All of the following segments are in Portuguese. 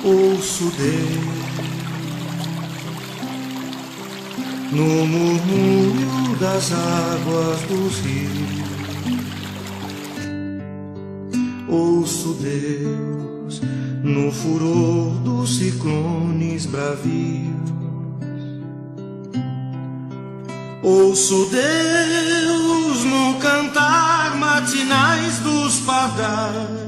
Ouço Deus no murmúrio das águas dos rios. Ouço Deus no furor dos ciclones bravios. Ouço Deus no cantar matinais dos pardais.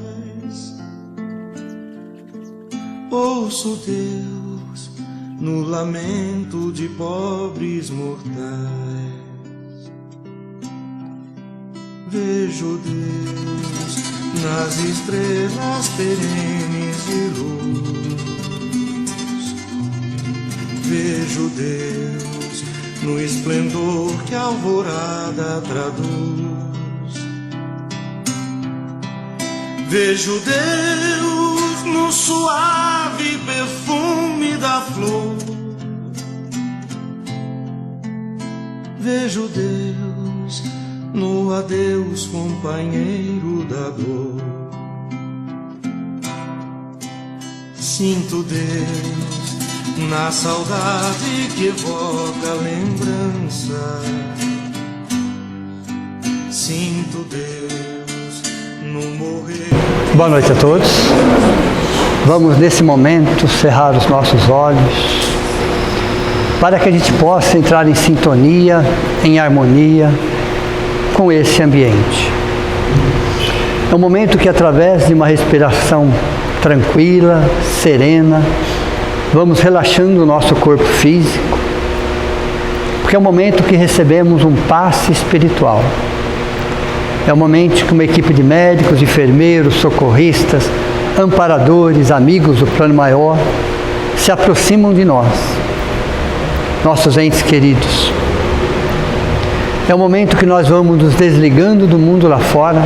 Ouço Deus no lamento de pobres mortais. Vejo Deus nas estrelas perenes de luz. Vejo Deus no esplendor que a alvorada traduz. Vejo Deus no suave perfume da flor. Vejo Deus no adeus, companheiro da dor. Sinto Deus na saudade que evoca a lembrança. Sinto Deus no morrer. Boa noite a todos. Vamos nesse momento cerrar os nossos olhos para que a gente possa entrar em sintonia, em harmonia com esse ambiente. É um momento que, através de uma respiração tranquila, serena, vamos relaxando o nosso corpo físico, porque é um momento que recebemos um passe espiritual. É um momento que uma equipe de médicos, enfermeiros, socorristas, amparadores, amigos do plano maior se aproximam de nós, nossos entes queridos. É um momento que nós vamos nos desligando do mundo lá fora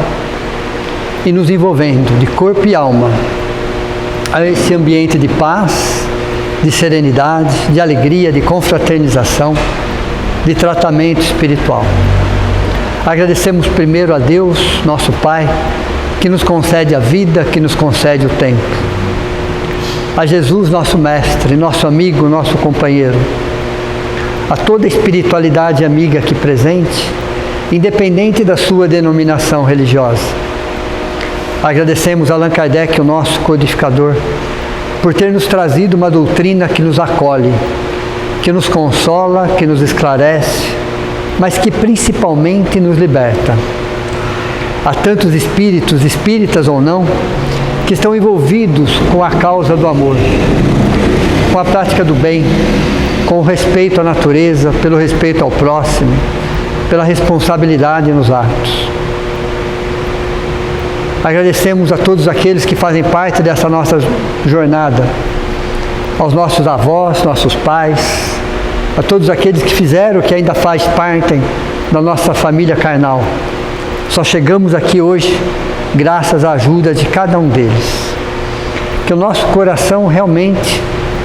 e nos envolvendo de corpo e alma a esse ambiente de paz, de serenidade, de alegria, de confraternização, de tratamento espiritual. Agradecemos primeiro a Deus, nosso Pai, que nos concede a vida, que nos concede o tempo. A Jesus, nosso Mestre, nosso amigo, nosso companheiro. A toda a espiritualidade amiga aqui presente, independente da sua denominação religiosa. Agradecemos a Allan Kardec, o nosso codificador, por ter nos trazido uma doutrina que nos acolhe, que nos consola, que nos esclarece, mas que principalmente nos liberta. Há tantos espíritos, espíritas ou não, que estão envolvidos com a causa do amor, com a prática do bem, com o respeito à natureza, pelo respeito ao próximo, pela responsabilidade nos atos. Agradecemos a todos aqueles que fazem parte dessa nossa jornada, aos nossos avós, nossos pais, a todos aqueles que fizeram, que ainda faz parte da nossa família carnal. Só chegamos aqui hoje graças à ajuda de cada um deles. Que o nosso coração realmente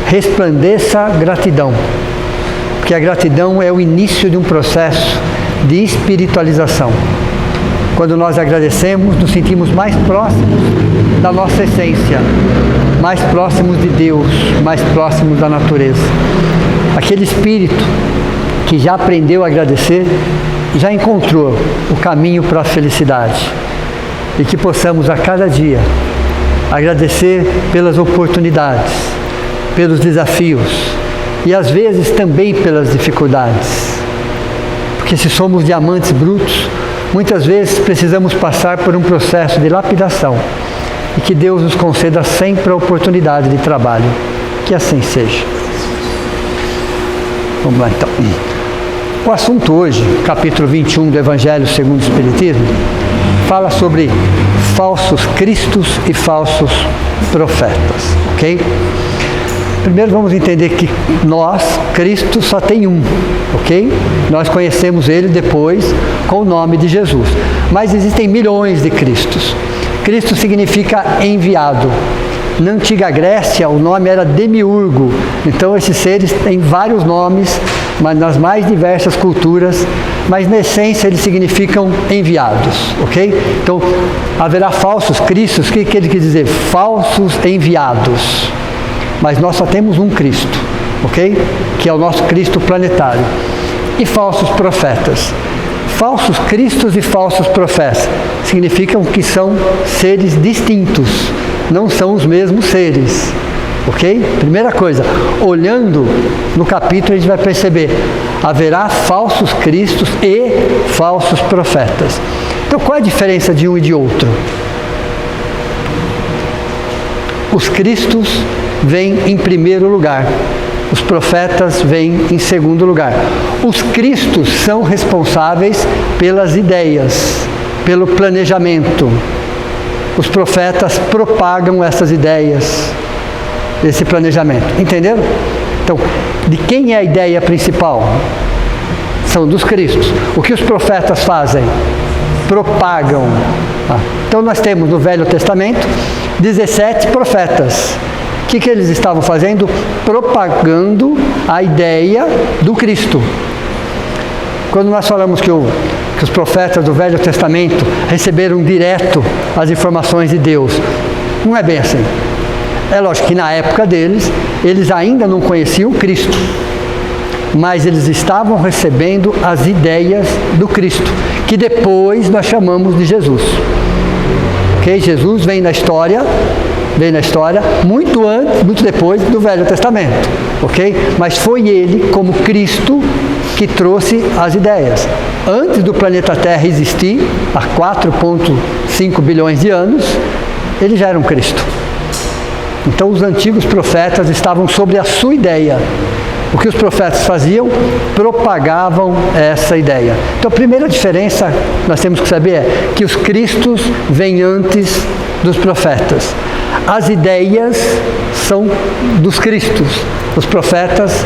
resplandeça gratidão, porque a gratidão é o início de um processo de espiritualização. Quando nós agradecemos, nos sentimos mais próximos da nossa essência, mais próximos de Deus, mais próximos da natureza. Aquele espírito que já aprendeu a agradecer, já encontrou o caminho para a felicidade. E que possamos a cada dia agradecer pelas oportunidades, pelos desafios e às vezes também pelas dificuldades. Porque se somos diamantes brutos, muitas vezes precisamos passar por um processo de lapidação e que Deus nos conceda sempre a oportunidade de trabalho. Que assim seja. Vamos lá então. O assunto hoje, capítulo 21 do Evangelho segundo o Espiritismo, fala sobre falsos cristos e falsos profetas, ok? Primeiro vamos entender que nós, Cristo, só tem um, ok? Nós conhecemos Ele depois com o nome de Jesus. Mas existem milhões de Cristos. Cristo significa enviado. Na antiga Grécia, o nome era Demiurgo. Então, esses seres têm vários nomes, mas nas mais diversas culturas mas na essência eles significam enviados, ok? Então, haverá falsos cristos. O que ele quer dizer? Falsos enviados. Mas nós só temos um Cristo, ok? Que é o nosso Cristo planetário. E falsos profetas. Falsos cristos e falsos profetas significam que são seres distintos, não são os mesmos seres, ok? Primeira coisa, olhando no capítulo a gente vai perceber, haverá falsos cristos e falsos profetas. Então qual é a diferença de um e de outro? Os cristos vêm em primeiro lugar. Os profetas vêm em segundo lugar. Os cristos são responsáveis pelas ideias, pelo planejamento. Os profetas propagam essas ideias, esse planejamento. Entenderam? Então, de quem é a ideia principal? São dos cristos. O que os profetas fazem? Propagam. Então, nós temos no Velho Testamento 17 profetas. O que eles estavam fazendo? Propagando a ideia do Cristo. Quando nós falamos que os profetas do Velho Testamento receberam direto as informações de Deus, não é bem assim. É lógico que na época deles, eles ainda não conheciam Cristo, mas eles estavam recebendo as ideias do Cristo, que depois nós chamamos de Jesus. Ok? Jesus vem na história muito antes, muito depois do Velho Testamento, ok? Mas foi ele, como Cristo, que trouxe as ideias. Antes do planeta Terra existir, há 4,5 bilhões de anos, ele já era um Cristo. Então os antigos profetas estavam sobre a sua ideia. O que os profetas faziam? Propagavam essa ideia. Então a primeira diferença que nós temos que saber é que os cristos vêm antes dos profetas. As ideias são dos cristos. Os profetas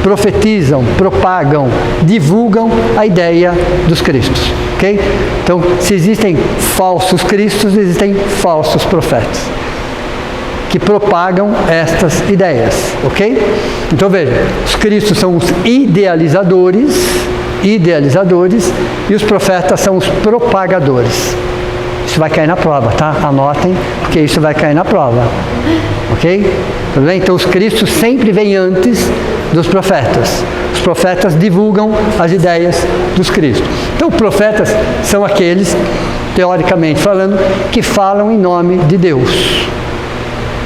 profetizam, propagam, divulgam a ideia dos cristos. Ok? Então, se existem falsos cristos, existem falsos profetas que propagam estas ideias. Ok? Então veja, os cristos são os idealizadores, e os profetas são os propagadores. Isso vai cair na prova, tá? Anotem, porque isso vai cair na prova. Ok? Tudo bem? Então os cristos sempre vêm antes dos profetas. Os profetas divulgam as ideias dos cristos. Então os profetas são aqueles, teoricamente falando, que falam em nome de Deus.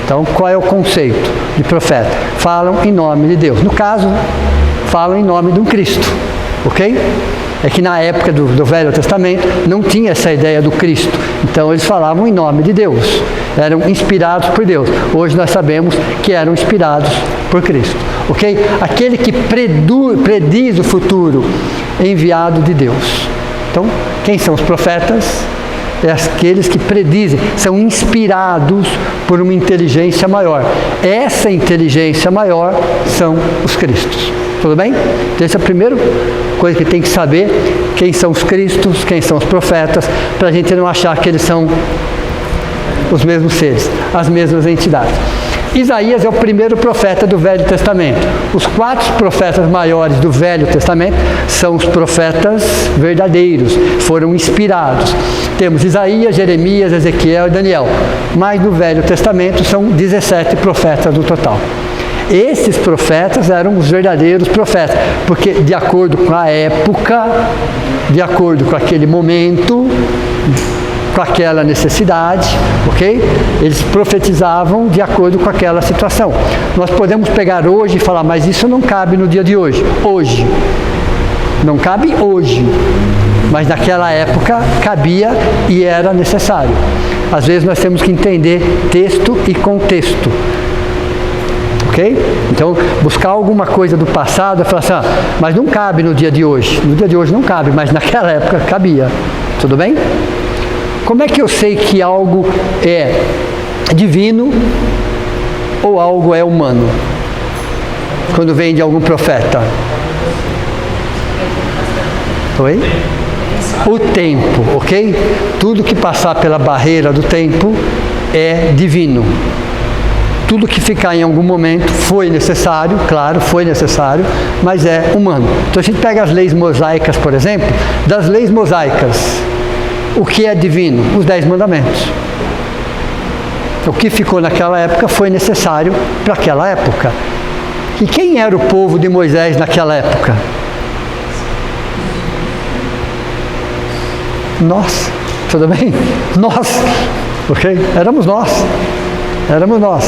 Então qual é o conceito de profeta? Falam em nome de Deus. No caso, falam em nome de um Cristo. Ok? É que na época do Velho Testamento não tinha essa ideia do Cristo. Então eles falavam em nome de Deus. Eram inspirados por Deus. Hoje nós sabemos que eram inspirados por Cristo. Ok? Aquele que prediz o futuro, enviado de Deus. Então, quem são os profetas? É aqueles que predizem, são inspirados por uma inteligência maior. Essa inteligência maior são os cristos. Tudo bem? Então essa é a primeira coisa que tem que saber, quem são os cristos, quem são os profetas, para a gente não achar que eles são os mesmos seres, as mesmas entidades. Isaías é o primeiro profeta do Velho Testamento. Os 4 profetas maiores do Velho Testamento são os profetas verdadeiros, foram inspirados. Temos Isaías, Jeremias, Ezequiel e Daniel. Mas no Velho Testamento são 17 profetas no total. Esses profetas eram os verdadeiros profetas, porque de acordo com a época, de acordo com aquele momento, com aquela necessidade, ok? Eles profetizavam de acordo com aquela situação. Nós podemos pegar hoje e falar, mas isso não cabe no dia de hoje. Hoje. Não cabe hoje. Mas naquela época cabia e era necessário. Às vezes nós temos que entender texto e contexto. Ok? Então, buscar alguma coisa do passado e falar assim, mas não cabe no dia de hoje. No dia de hoje não cabe, mas naquela época cabia. Tudo bem? Como é que eu sei que algo é divino ou algo é humano? Quando vem de algum profeta. Oi? O tempo, ok? Tudo que passar pela barreira do tempo é divino. Tudo que ficar em algum momento foi necessário, claro, foi necessário, mas é humano. Então a gente pega as leis mosaicas, por exemplo, das leis mosaicas, o que é divino? Os 10 mandamentos. O que ficou naquela época foi necessário para aquela época. E quem era o povo de Moisés naquela época? Nós, tudo bem? Nós, ok? Éramos nós.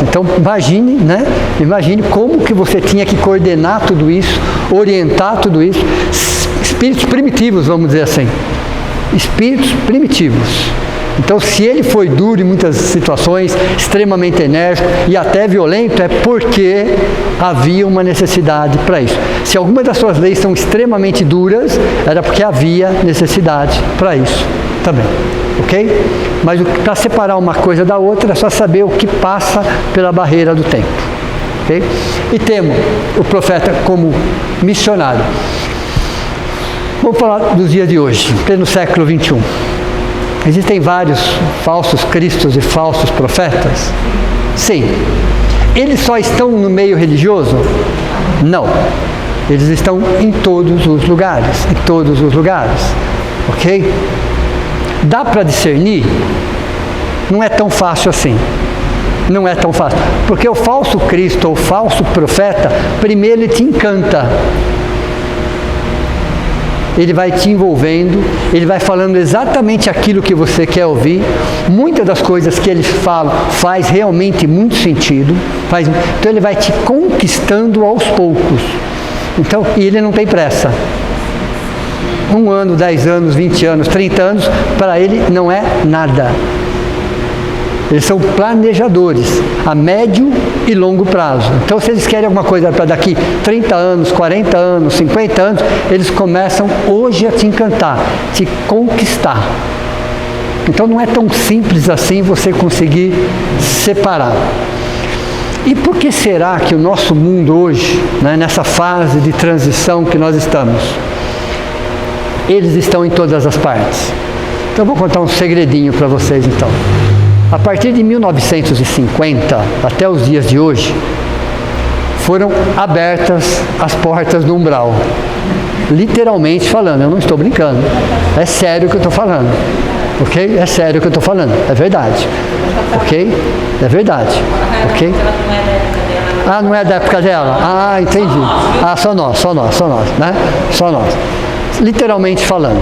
Então imagine, né? Imagine como que você tinha que coordenar tudo isso, orientar tudo isso. Espíritos primitivos, vamos dizer assim. Espíritos primitivos. Então, se ele foi duro em muitas situações, extremamente enérgico e até violento, é porque havia uma necessidade para isso. Se algumas das suas leis são extremamente duras, era porque havia necessidade para isso também, ok? Mas para separar uma coisa da outra, é só saber o que passa pela barreira do tempo, ok? E temos o profeta como missionário. Vamos falar dos dias de hoje, pleno século 21. Existem vários falsos cristos e falsos profetas? Sim. Eles só estão no meio religioso? Não. Eles estão em todos os lugares, ok? Dá para discernir? Não é tão fácil assim. Não é tão fácil. Porque o falso Cristo ou falso profeta, primeiro ele te encanta. Ele vai te envolvendo, ele vai falando exatamente aquilo que você quer ouvir. Muitas das coisas que ele fala faz realmente muito sentido. Então ele vai te conquistando aos poucos. Então, e ele não tem pressa. 1 ano, 10 anos, 20 anos, 30 anos, para ele não é nada. Eles são planejadores a médio e longo prazo. Então, se eles querem alguma coisa para daqui 30 anos, 40 anos, 50 anos, eles começam hoje a te encantar, te conquistar. Então, não é tão simples assim você conseguir separar. E por que será que o nosso mundo hoje, né, nessa fase de transição que nós estamos, eles estão em todas as partes? Então, eu vou contar um segredinho para vocês, então. A partir de 1950 até os dias de hoje, foram abertas as portas do umbral. Literalmente falando, eu não estou brincando. É sério o que eu estou falando. Ok? É sério o que eu estou falando. É verdade. Ok? É verdade. Ok? Ah, não é da época dela? Ah, entendi. Ah, só nós, né? Só nós. Literalmente falando.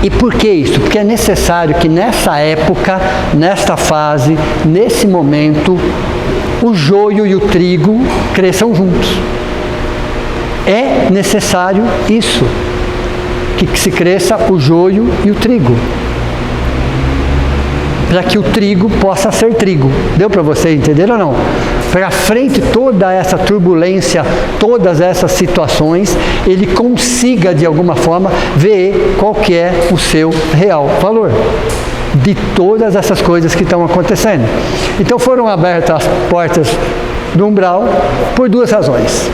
E por que isso? Porque é necessário que nessa época, nesta fase, nesse momento, o joio e o trigo cresçam juntos. É necessário isso, que se cresça o joio e o trigo, para que o trigo possa ser trigo. Deu para você entender ou não? Para frente toda essa turbulência, todas essas situações, ele consiga de alguma forma ver qual que é o seu real valor de todas essas coisas que estão acontecendo. Então foram abertas as portas do umbral por 2 razões.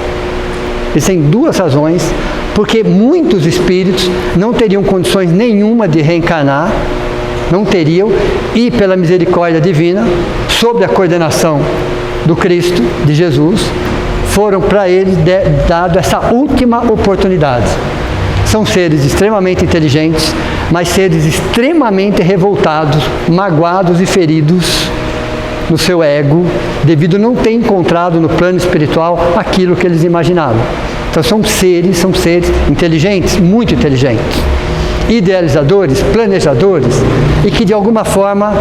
Existem 2 razões, porque muitos espíritos não teriam condições nenhuma de reencarnar, não teriam, e pela misericórdia divina, sob a coordenação do Cristo, de Jesus, foram para eles dado essa última oportunidade. São seres extremamente inteligentes, mas seres extremamente revoltados, magoados e feridos no seu ego, devido a não ter encontrado no plano espiritual aquilo que eles imaginavam. Então são seres inteligentes, muito inteligentes, idealizadores, planejadores, e que de alguma forma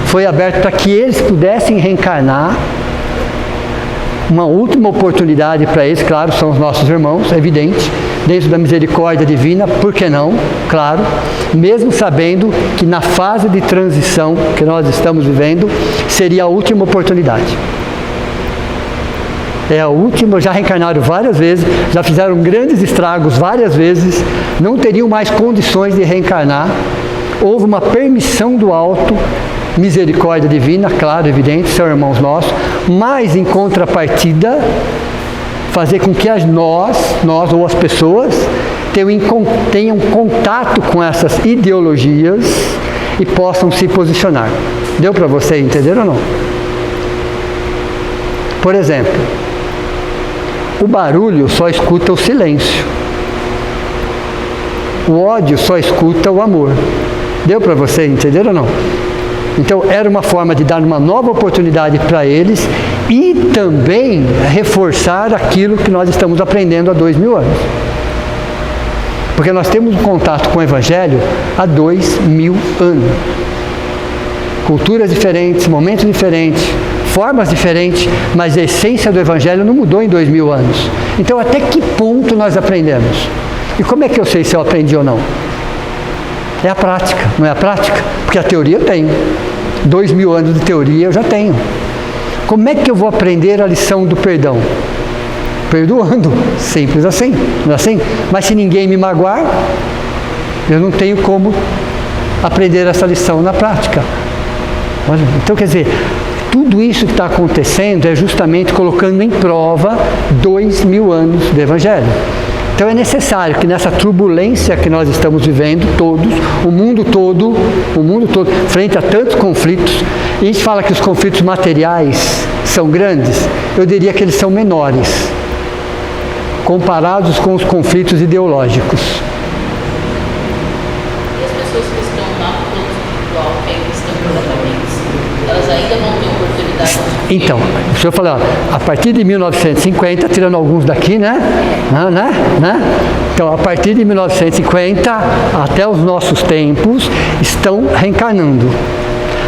foi aberto para que eles pudessem reencarnar. Uma última oportunidade para eles, claro, são os nossos irmãos, é evidente, dentro da misericórdia divina, por que não? Claro, mesmo sabendo que na fase de transição que nós estamos vivendo, seria a última oportunidade. É a última, já reencarnaram várias vezes, já fizeram grandes estragos várias vezes, não teriam mais condições de reencarnar. Houve uma permissão do alto, misericórdia divina, claro, evidente, são irmãos nossos, mas em contrapartida, fazer com que nós ou as pessoas tenham contato com essas ideologias e possam se posicionar. Deu para você entender ou não? Por exemplo, o barulho só escuta o silêncio. O ódio só escuta o amor. Deu para você entender ou não? Então, era uma forma de dar uma nova oportunidade para eles e também reforçar aquilo que nós estamos aprendendo há 2000 anos. Porque nós temos um contato com o Evangelho há 2000 anos. Culturas diferentes, momentos diferentes, formas diferentes, mas a essência do Evangelho não mudou em 2000 anos. Então, até que ponto nós aprendemos? E como é que eu sei se eu aprendi ou não? É a prática, não é a prática? Porque a teoria eu tenho. 2000 anos de teoria eu já tenho. Como é que eu vou aprender a lição do perdão? Perdoando. Simples assim, não é assim? Mas se ninguém me magoar, eu não tenho como aprender essa lição na prática. Então, quer dizer, tudo isso que está acontecendo é justamente colocando em prova 2000 anos do Evangelho. Então é necessário que nessa turbulência que nós estamos vivendo, todos, o mundo todo, frente a tantos conflitos, e a gente fala que os conflitos materiais são grandes, eu diria que eles são menores, comparados com os conflitos ideológicos. E as pessoas que estão na plano espiritual, que ainda estão completamente, elas ainda vão ter oportunidade? Então, deixa eu falar, a partir de 1950, tirando alguns daqui, né? Então, a partir de 1950 até os nossos tempos, estão reencarnando.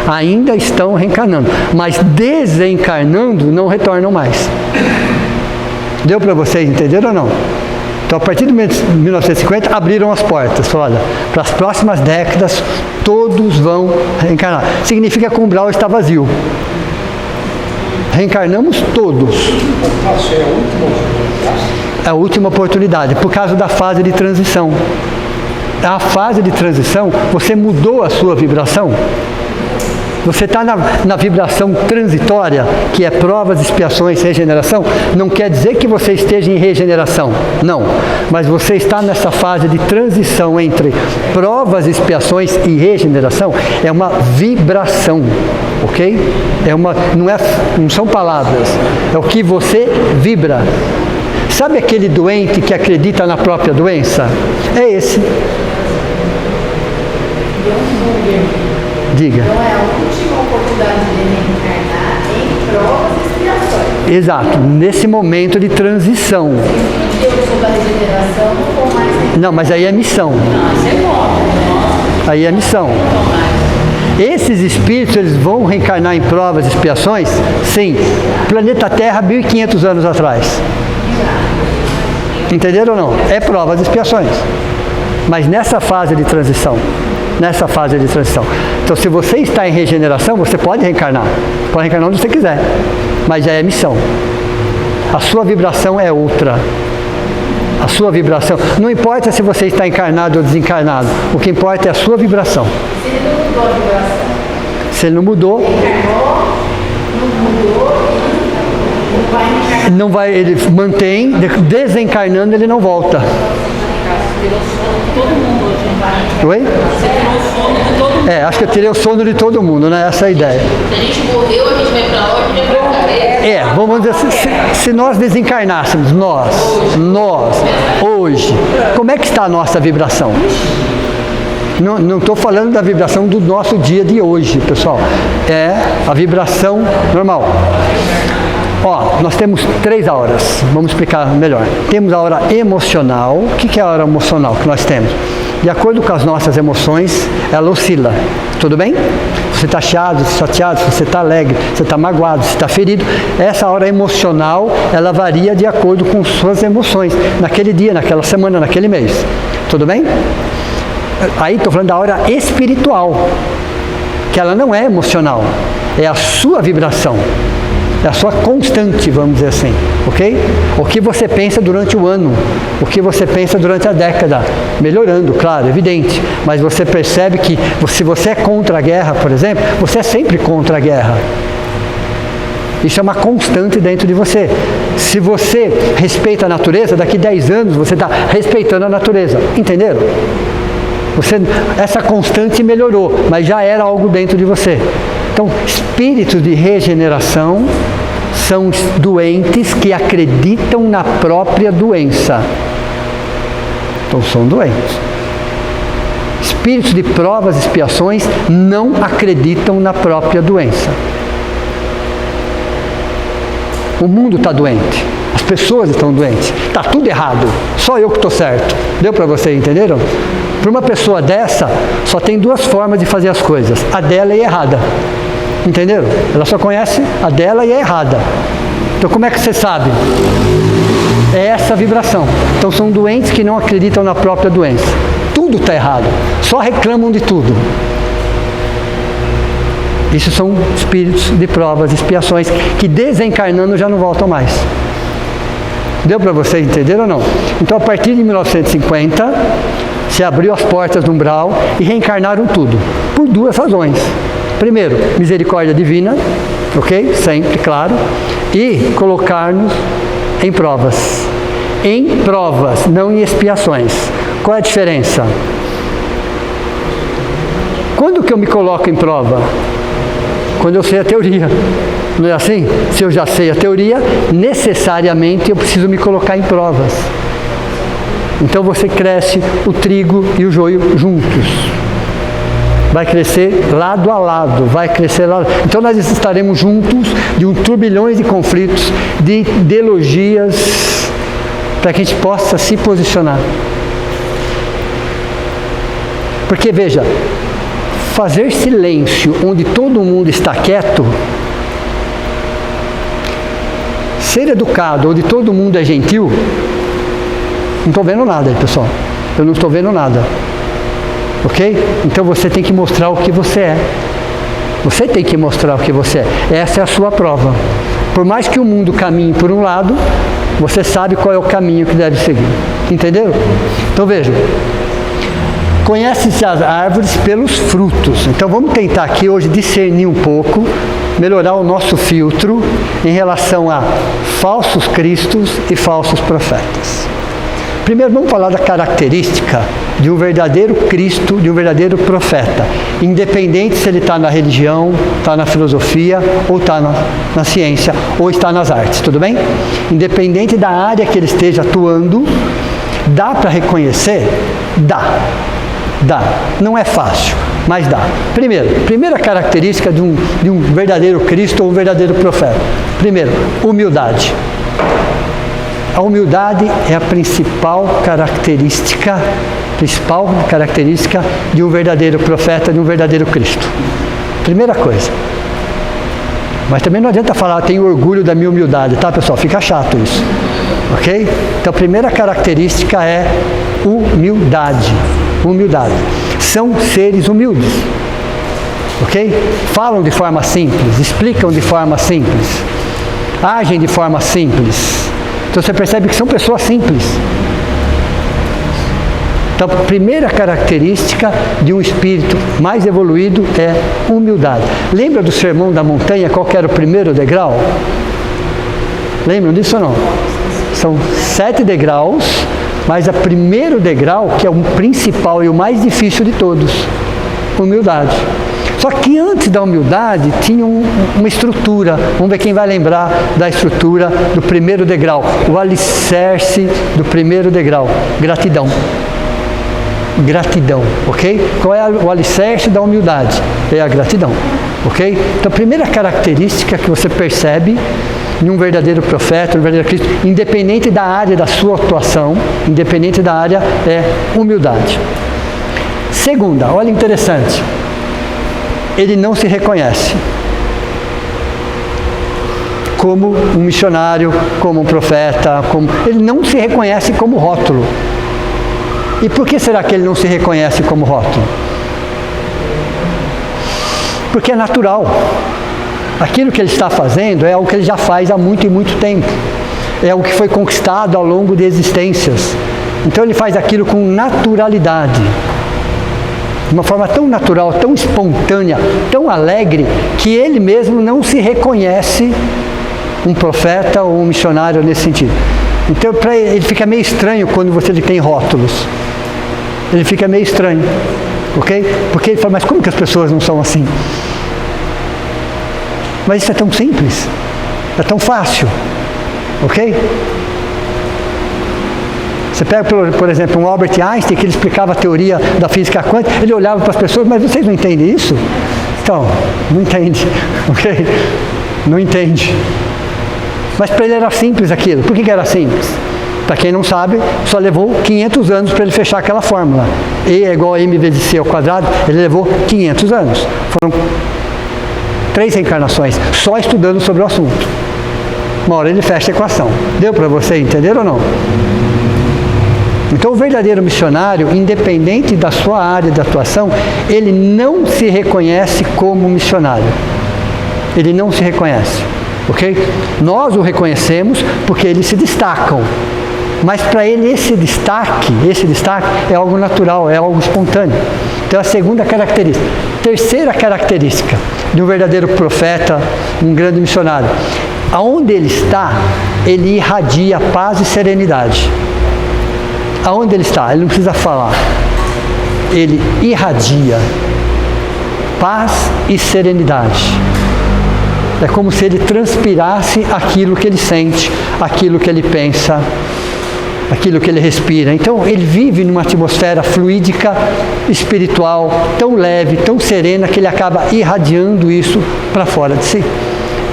Ainda estão reencarnando, mas desencarnando não retornam mais. Deu para vocês entenderam ou não? Então, a partir de 1950, abriram as portas. Olha, para as próximas décadas, todos vão reencarnar. Significa que o umbral está vazio. Reencarnamos todos. É a última oportunidade, por causa da fase de transição. A fase de transição, você mudou a sua vibração. Você está na vibração transitória, que é provas, expiações, regeneração, não quer dizer que você esteja em regeneração, não. Mas você está nessa fase de transição entre provas, expiações e regeneração, é uma vibração, ok? Não são palavras, é o que você vibra. Sabe aquele doente que acredita na própria doença? É esse. Diga. Então é a última oportunidade de reencarnar em provas e expiações. Exato, nesse momento de transição. Se eu sou da regeneração, não vou mais. Não, mas aí é missão. Aí é missão. Esses espíritos, eles vão reencarnar em provas e expiações? Sim. Planeta Terra, 1500 anos atrás. Entenderam ou não? É provas e expiações. Mas nessa fase de transição. Então, se você está em regeneração, você pode reencarnar. Pode reencarnar onde você quiser. Mas já é missão. A sua vibração é outra. A sua vibração. Não importa se você está encarnado ou desencarnado. O que importa é a sua vibração. Se ele não mudou a vibração. Se ele não mudou. Reencarnou, não mudou, não vai reencarnar. Não vai, ele mantém, desencarnando ele não volta. Todo mundo hoje não vai. Oi? Você tirou o sono de todo mundo. Acho que eu tirei o sono de todo mundo, né? Essa é a ideia. Se a gente morreu, a gente vai pra lá, a gente vai pra cá. Vamos dizer assim, se nós desencarnássemos, nós, hoje, como é que está a nossa vibração? Não estou falando da vibração do nosso dia de hoje, pessoal. É a vibração normal. Nós temos 3 auras, vamos explicar melhor. Temos a aura emocional. O que é a aura emocional que nós temos? De acordo com as nossas emoções, ela oscila. Tudo bem? Você está chateado, você está alegre, você está magoado, você está ferido. Essa aura emocional, ela varia de acordo com suas emoções. Naquele dia, naquela semana, naquele mês. Tudo bem? Aí estou falando da aura espiritual. Que ela não é emocional. É a sua vibração. É a sua constante, vamos dizer assim, ok? O que você pensa durante o ano, o que você pensa durante a década, melhorando, claro, evidente, mas você percebe que se você é contra a guerra, por exemplo, você é sempre contra a guerra. Isso é uma constante dentro de você. Se você respeita a natureza, daqui 10 anos você está respeitando a natureza, entenderam? Essa constante melhorou, mas já era algo dentro de você. Então, espíritos de regeneração são doentes que acreditam na própria doença. Então são doentes. Espíritos de provas e expiações não acreditam na própria doença. O mundo está doente. As pessoas estão doentes. Está tudo errado. Só eu que estou certo. Deu para vocês, entenderam? Para uma pessoa dessa, só tem duas formas de fazer as coisas. A dela e a errada. Entenderam? Ela só conhece a dela e a errada. Então como é que você sabe? É essa vibração. Então são doentes que não acreditam na própria doença. Tudo está errado. Só reclamam de tudo. Isso são espíritos de provas e expiações que desencarnando já não voltam mais. Deu para vocês entenderam ou não? Então a partir de 1950 se abriu as portas do umbral e reencarnaram tudo. Por duas razões. Primeiro, misericórdia divina, ok? Sempre, claro. E colocar-nos em provas. Em provas, não em expiações. Qual é a diferença? Quando que eu me coloco em prova? Quando eu sei a teoria. Não é assim? Se eu já sei a teoria, necessariamente eu preciso me colocar em provas. Então você cresce o trigo e o joio juntos. Vai crescer lado a lado, vai crescer lado. Então nós estaremos juntos de um turbilhões de conflitos, de ideologias, para que a gente possa se posicionar. Porque veja, fazer silêncio onde todo mundo está quieto, ser educado onde todo mundo é gentil, não estou vendo nada aí, pessoal. Eu não estou vendo nada. Ok? Então você tem que mostrar o que você é. Você tem que mostrar o que você é. Essa é a sua prova. Por mais que o mundo caminhe por um lado, você sabe qual é o caminho que deve seguir. Entenderam? Então vejam. Conhece-se as árvores pelos frutos. Então vamos tentar aqui hoje discernir um pouco, melhorar o nosso filtro em relação a falsos cristos e falsos profetas. Primeiro vamos falar da característica de um verdadeiro Cristo, de um verdadeiro profeta, independente se ele está na religião, está na filosofia, ou está na ciência, ou está nas artes, tudo bem? Independente da área que ele esteja atuando, dá para reconhecer? Dá. Não é fácil, mas dá. Primeira característica de um verdadeiro Cristo ou um verdadeiro profeta. Primeiro, humildade. A humildade é a principal característica de um verdadeiro profeta, de um verdadeiro Cristo. Primeira coisa. Mas também não adianta falar, tenho orgulho da minha humildade, tá, pessoal? Fica chato isso. Ok? Então a primeira característica é humildade. São seres humildes. Ok? Falam de forma simples, explicam de forma simples, agem de forma simples. Então você percebe que são pessoas simples. Então a primeira característica de um espírito mais evoluído é humildade. Lembra do Sermão da Montanha, qual que era o primeiro degrau? Lembram disso ou não? São 7 degraus, mas o primeiro degrau, que é o principal e o mais difícil de todos, humildade. Só que antes da humildade tinha uma estrutura. Vamos ver quem vai lembrar da estrutura do primeiro degrau. O alicerce do primeiro degrau. Gratidão. Gratidão, ok? Qual é o alicerce da humildade? É a gratidão, ok? Então a primeira característica que você percebe em um verdadeiro profeta, um verdadeiro Cristo, independente da área da sua atuação, independente da área, é humildade. Segunda, olha interessante. Ele não se reconhece como um missionário, como um profeta, ele não se reconhece como rótulo. E por que será que ele não se reconhece como rótulo? Porque é natural. Aquilo que ele está fazendo é algo que ele já faz há muito e muito tempo. É algo que foi conquistado ao longo de existências. Então ele faz aquilo com naturalidade. De uma forma tão natural, tão espontânea, tão alegre, que ele mesmo não se reconhece um profeta ou um missionário nesse sentido. Então para ele fica meio estranho quando você tem rótulos. Ele fica meio estranho, ok? Porque ele fala, mas como que as pessoas não são assim? Mas isso é tão simples. É tão fácil, ok? Você pega, por exemplo, um Albert Einstein, que ele explicava a teoria da física quântica, ele olhava para as pessoas, mas vocês não entendem isso? Então, não entende, ok? Não entende. Mas para ele era simples aquilo. Por que era simples? Para quem não sabe, só levou 500 anos para ele fechar aquela fórmula. E é igual a m vezes c ao quadrado, ele levou 500 anos. Foram 3 reencarnações, só estudando sobre o assunto. Uma hora ele fecha a equação. Deu para você entender ou não? Então o verdadeiro missionário, independente da sua área de atuação, ele não se reconhece como missionário. Ele não se reconhece, ok? Nós o reconhecemos porque eles se destacam. Mas para ele esse destaque é algo natural, é algo espontâneo. Então a segunda característica. Terceira característica de um verdadeiro profeta, um grande missionário. Aonde ele está, ele irradia paz e serenidade. Aonde ele está? Ele não precisa falar. Ele irradia paz e serenidade. É como se ele transpirasse aquilo que ele sente, aquilo que ele pensa, aquilo que ele respira. Então ele vive numa atmosfera fluídica, espiritual, tão leve, tão serena, que ele acaba irradiando isso para fora de si.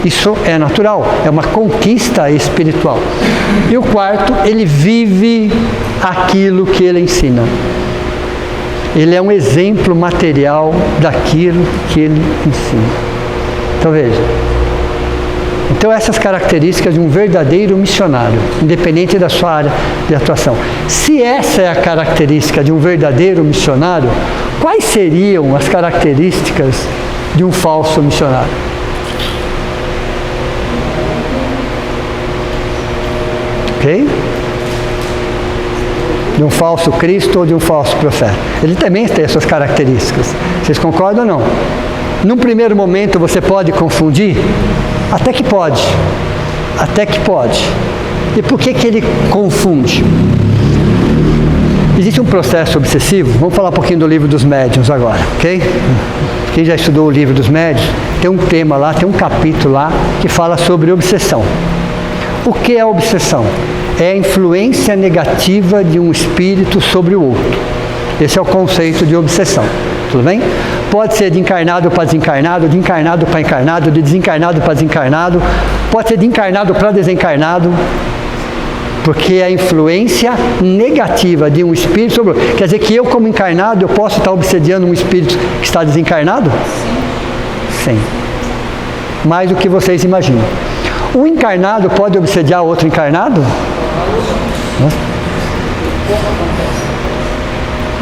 Isso é natural, é uma conquista espiritual. E o quarto, ele vive aquilo que ele ensina. Ele é um exemplo material daquilo que ele ensina. Então veja. Então essas características de um verdadeiro missionário, independente da sua área de atuação. Se essa é a característica de um verdadeiro missionário, quais seriam as características de um falso missionário? Ok? De um falso Cristo ou de um falso profeta. Ele também tem as suas características. Vocês concordam ou não? Num primeiro momento você pode confundir? Até que pode. Até que pode. E por que ele confunde? Existe um processo obsessivo. Vamos falar um pouquinho do livro dos médiuns agora, ok? Quem já estudou o livro dos médiuns, tem um tema lá, tem um capítulo lá que fala sobre obsessão. O que é obsessão? É a influência negativa de um espírito sobre o outro. Esse é o conceito de obsessão. Tudo bem? Pode ser de encarnado para desencarnado, de encarnado para encarnado, de desencarnado para desencarnado, pode ser de encarnado para desencarnado, porque é a influência negativa de um espírito sobre o outro. Quer dizer que eu, como encarnado, eu posso estar obsediando um espírito que está desencarnado? Sim. Mais do que vocês imaginam. Um encarnado pode obsediar outro encarnado?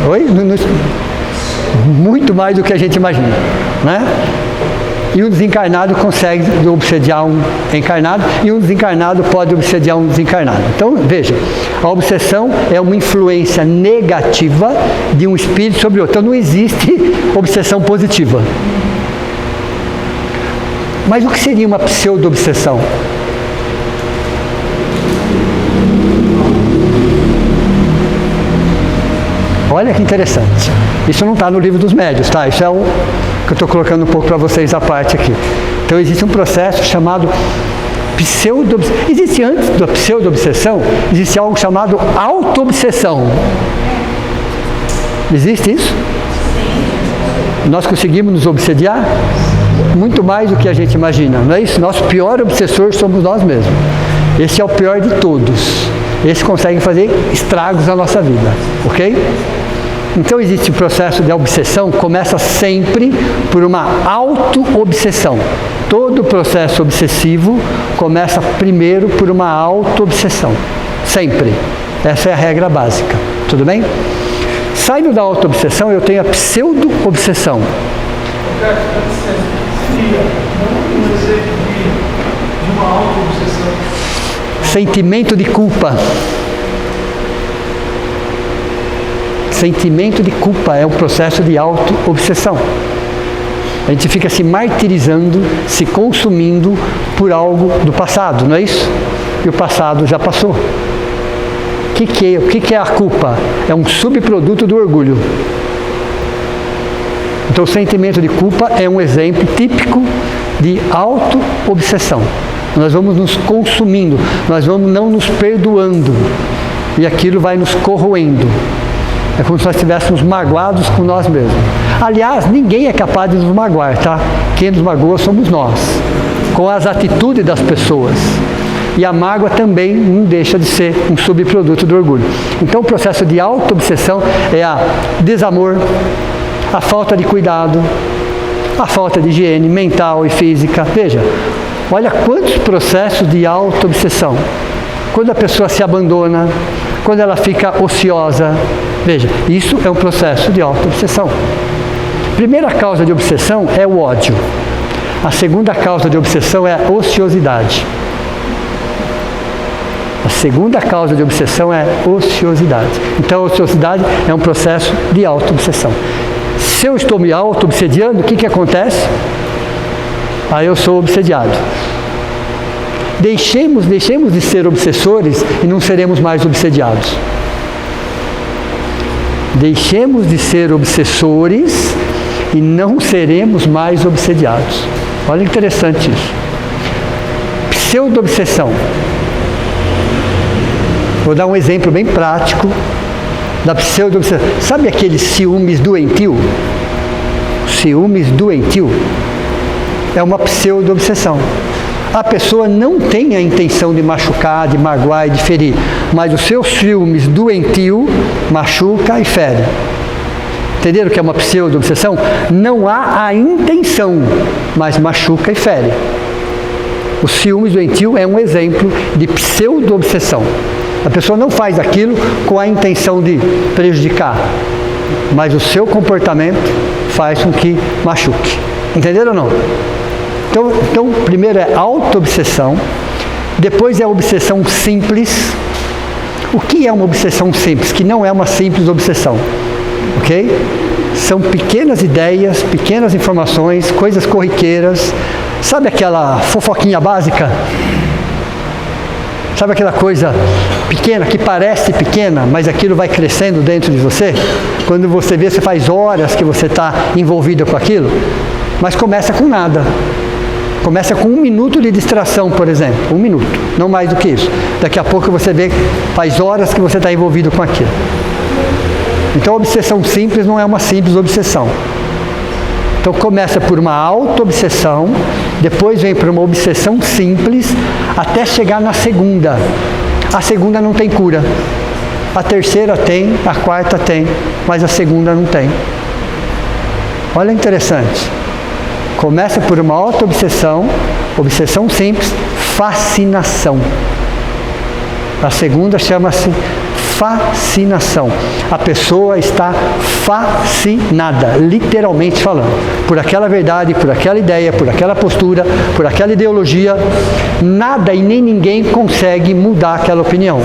Oi? Muito mais do que a gente imagina, né? E um desencarnado consegue obsediar um encarnado, e um desencarnado pode obsediar um desencarnado. Então, veja, a obsessão é uma influência negativa de um espírito sobre outro. Então, não existe obsessão positiva. Mas o que seria uma pseudo-obsessão? Olha que interessante. Isso não está no livro dos médiuns, tá? Isso é o que eu estou colocando um pouco para vocês à parte aqui. Então existe um processo chamado pseudo-obsessão. Existe antes da pseudo-obsessão, existe algo chamado auto-obsessão. Existe isso? Nós conseguimos nos obsediar? Muito mais do que a gente imagina, não é isso? Nosso pior obsessor somos nós mesmos. Esse é o pior de todos. Esse consegue fazer estragos na nossa vida, ok? Então existe o processo de obsessão, começa sempre por uma auto-obsessão. Todo processo obsessivo começa primeiro por uma auto-obsessão. Sempre. Essa é a regra básica. Tudo bem? Saindo da auto-obsessão, eu tenho a pseudo-obsessão. Sentimento de culpa. Sentimento de culpa é um processo de auto-obsessão. A gente fica se martirizando, se consumindo por algo do passado, não é isso? E o passado já passou. O que é a culpa? É um subproduto do orgulho. Então o sentimento de culpa é um exemplo típico de auto-obsessão. nós vamos nos consumindo, nós vamos não nos perdoando, e aquilo vai nos corroendo. É como se nós estivéssemos magoados com nós mesmos. Aliás, ninguém é capaz de nos magoar, tá? Quem nos magoa somos nós, com as atitudes das pessoas. E a mágoa também não deixa de ser um subproduto do orgulho. Então o processo de auto-obsessão é a desamor, a falta de cuidado, a falta de higiene mental e física. Veja, olha quantos processos de auto-obsessão. Quando a pessoa se abandona, quando ela fica ociosa. Veja, isso é um processo de auto-obsessão. Primeira causa de obsessão é o ódio. A segunda causa de obsessão é a ociosidade. A segunda causa de obsessão é ociosidade. Então, a ociosidade é um processo de auto-obsessão. Se eu estou me auto-obsediando, o que acontece? Aí eu sou obsediado. Deixemos de ser obsessores e não seremos mais obsediados. Deixemos de ser obsessores e não seremos mais obsediados. Olha interessante isso. Pseudo-obsessão. Vou dar um exemplo bem prático da pseudo-obsessão. Sabe aquele ciúmes doentio? Ciúmes doentio é uma pseudo-obsessão. A pessoa não tem a intenção de machucar, de magoar e de ferir, mas o seu ciúmes doentio machuca e fere. Entenderam o que é uma pseudo-obsessão? Não há a intenção, mas machuca e fere. O ciúmes doentio é um exemplo de pseudo-obsessão. A pessoa não faz aquilo com a intenção de prejudicar, mas o seu comportamento faz com que machuque. Entenderam ou não? Então, primeiro é auto-obsessão, depois é a obsessão simples. O que é uma obsessão simples? Que não é uma simples obsessão, ok? São pequenas ideias, pequenas informações, coisas corriqueiras. Sabe aquela fofoquinha básica? Sabe aquela coisa pequena, que parece pequena, mas aquilo vai crescendo dentro de você? Quando você vê, você faz horas que você está envolvido com aquilo, mas começa com nada. Começa com 1 minuto de distração, por exemplo. 1 minuto, não mais do que isso. Daqui a pouco você vê, faz horas que você está envolvido com aquilo. Então a obsessão simples não é uma simples obsessão. Então começa por uma auto-obsessão, depois vem para uma obsessão simples, até chegar na segunda. A segunda não tem cura. A terceira tem, a quarta tem, mas a segunda não tem. Olha interessante. Começa por uma auto-obsessão, obsessão simples, fascinação. A segunda chama-se fascinação. A pessoa está fascinada, literalmente falando, por aquela verdade, por aquela ideia, por aquela postura, por aquela ideologia. Nada e nem ninguém consegue mudar aquela opinião.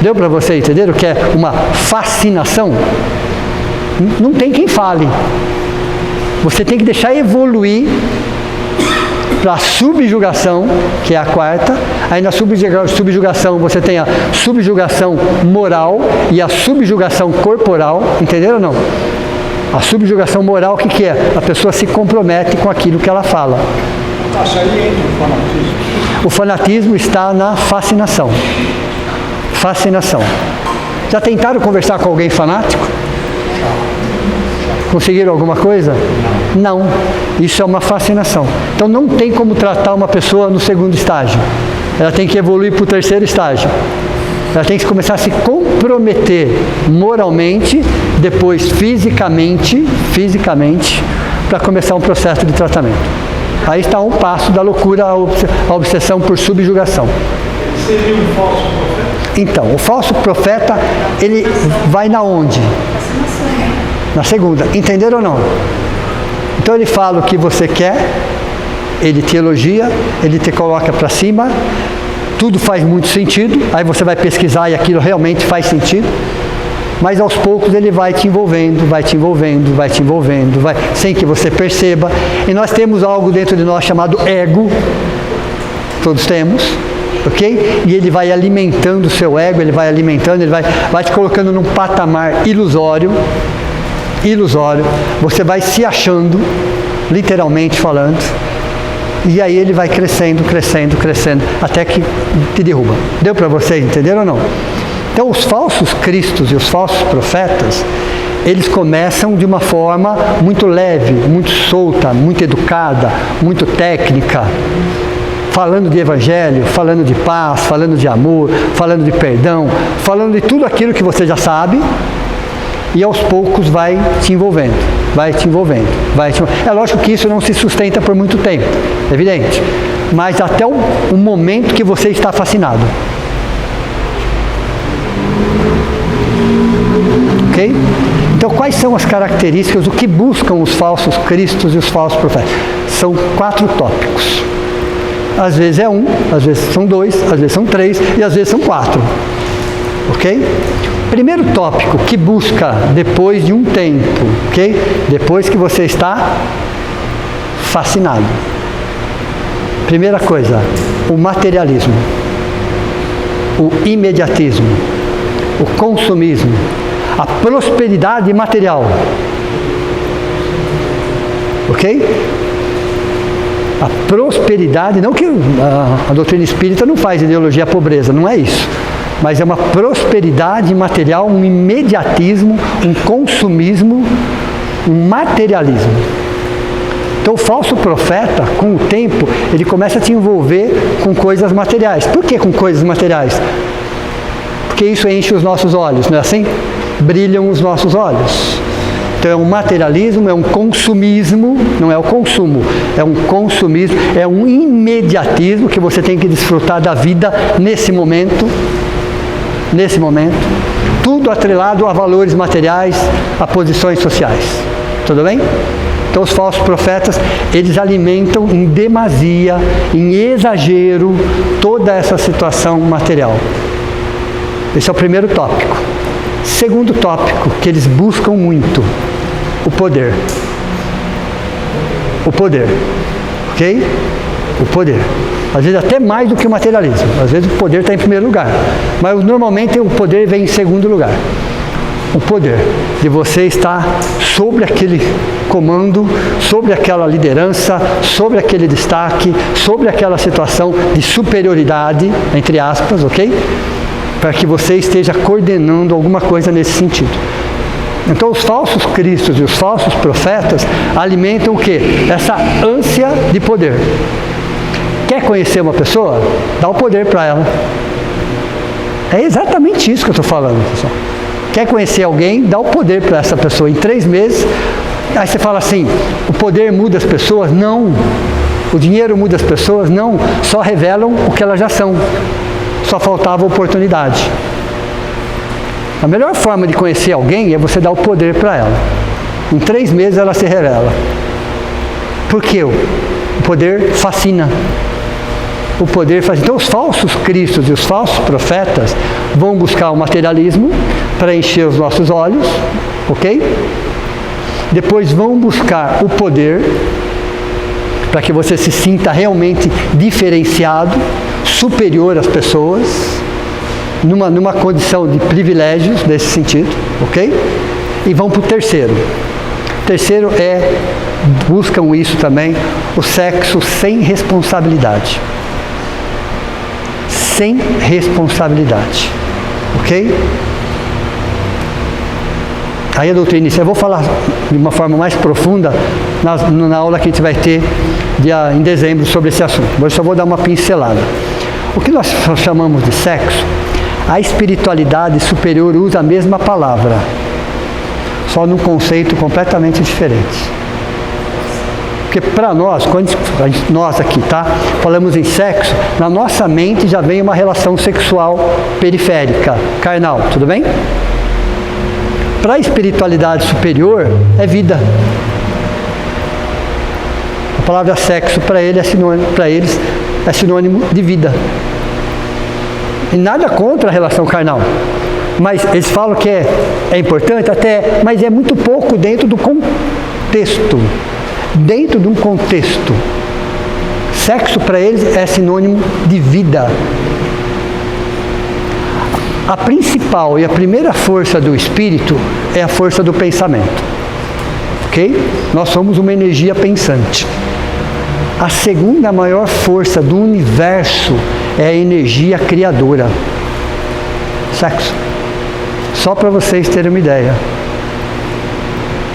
Deu para você entender o que é uma fascinação? Não tem quem fale. Você tem que deixar evoluir para a subjugação, que é a quarta. Aí na subjugação você tem a subjugação moral e a subjugação corporal. Entenderam ou não? A subjugação moral, o que é? A pessoa se compromete com aquilo que ela fala. Isso aí entra o fanatismo. O fanatismo está na fascinação. Fascinação. Já tentaram conversar com alguém fanático? Conseguiram alguma coisa? Não. Isso é uma fascinação. Então não tem como tratar uma pessoa no segundo estágio. Ela tem que evoluir para o terceiro estágio. Ela tem que começar a se comprometer moralmente, depois fisicamente, para começar um processo de tratamento. Aí está um passo da loucura à obsessão por subjugação. Seria um falso profeta? Então, o falso profeta, ele vai na onde? Na segunda. Entenderam ou não? Então ele fala o que você quer, ele te elogia, ele te coloca para cima, tudo faz muito sentido, aí você vai pesquisar e aquilo realmente faz sentido, mas aos poucos ele vai te envolvendo, sem que você perceba. E nós temos algo dentro de nós chamado ego, todos temos, ok? E ele vai alimentando o seu ego, ele vai te colocando num patamar ilusório, você vai se achando, literalmente falando, E aí ele vai crescendo, crescendo, crescendo, até que te derruba. Deu para vocês entenderam ou não? Então os falsos cristos e os falsos profetas, eles começam de uma forma muito leve, muito solta, muito educada, muito técnica, falando de evangelho, falando de paz, falando de amor, falando de perdão, falando de tudo aquilo que você já sabe, e aos poucos vai te envolvendo, vai te envolvendo, vai te envolvendo. É lógico que isso não se sustenta por muito tempo, é evidente, mas até o momento que você está fascinado. Ok? Então, quais são as características, o que buscam os falsos cristos e os falsos profetas? São 4 tópicos. Às vezes é 1, às vezes são 2, às vezes são 3 e às vezes são 4. Ok? Primeiro tópico que busca depois de um tempo, ok? Depois que você está fascinado. Primeira coisa, o materialismo, o imediatismo, o consumismo, a prosperidade material. Ok? A prosperidade, não que a doutrina espírita não faz ideologia à pobreza, não é isso. Mas é uma prosperidade material, um imediatismo, um consumismo, um materialismo. Então o falso profeta, com o tempo, ele começa a te envolver com coisas materiais. Por que com coisas materiais? Porque isso enche os nossos olhos, não é assim? Brilham os nossos olhos. Então é um materialismo, é um consumismo, não é o consumo, é um consumismo, é um imediatismo que você tem que desfrutar da vida nesse momento, tudo atrelado a valores materiais, a posições sociais. Tudo bem? Então os falsos profetas, eles alimentam em demasia, em exagero, toda essa situação material. Esse é o primeiro tópico. Segundo tópico, que eles buscam muito, o poder. O poder. Ok? O poder. Às vezes até mais do que o materialismo. Às vezes o poder está em primeiro lugar. Mas normalmente o poder vem em segundo lugar. O poder de você estar sobre aquele comando, sobre aquela liderança, sobre aquele destaque, sobre aquela situação de superioridade, entre aspas, ok? Para que você esteja coordenando alguma coisa nesse sentido. Então os falsos cristos e os falsos profetas alimentam o quê? Essa ânsia de poder. Quer conhecer uma pessoa? Dá o poder para ela. É exatamente isso que eu estou falando, pessoal. Quer conhecer alguém? Dá o poder para essa pessoa. Em 3 meses, aí você fala assim, o poder muda as pessoas? Não. O dinheiro muda as pessoas? Não. Só revelam o que elas já são. Só faltava oportunidade. A melhor forma de conhecer alguém é você dar o poder para ela. Em 3 meses ela se revela. Por quê? O poder fascina. O poder fascina. Então os falsos cristos e os falsos profetas vão buscar o materialismo para encher os nossos olhos, ok? Depois vão buscar o poder para que você se sinta realmente diferenciado, superior às pessoas, numa condição de privilégios nesse sentido, ok? E vão para o terceiro. O terceiro buscam isso também, o sexo sem responsabilidade. Sem responsabilidade, ok? Aí a doutrina inicial, eu vou falar de uma forma mais profunda na aula que a gente vai ter em dezembro sobre esse assunto. Mas eu só vou dar uma pincelada. O que nós chamamos de sexo, a espiritualidade superior usa a mesma palavra, só num conceito completamente diferente. Porque para nós, quando nós aqui, falamos em sexo, na nossa mente já vem uma relação sexual periférica, carnal, tudo bem? Para a espiritualidade superior, é vida. A palavra sexo para eles é sinônimo de vida. E nada contra a relação carnal. Mas eles falam que é importante até, mas é muito pouco dentro do contexto. Dentro de um contexto. Sexo para eles é sinônimo de vida. A principal e a primeira força do espírito é a força do pensamento. Ok? Nós somos uma energia pensante. A segunda maior força do universo é a energia criadora. Sexo. Só para vocês terem uma ideia.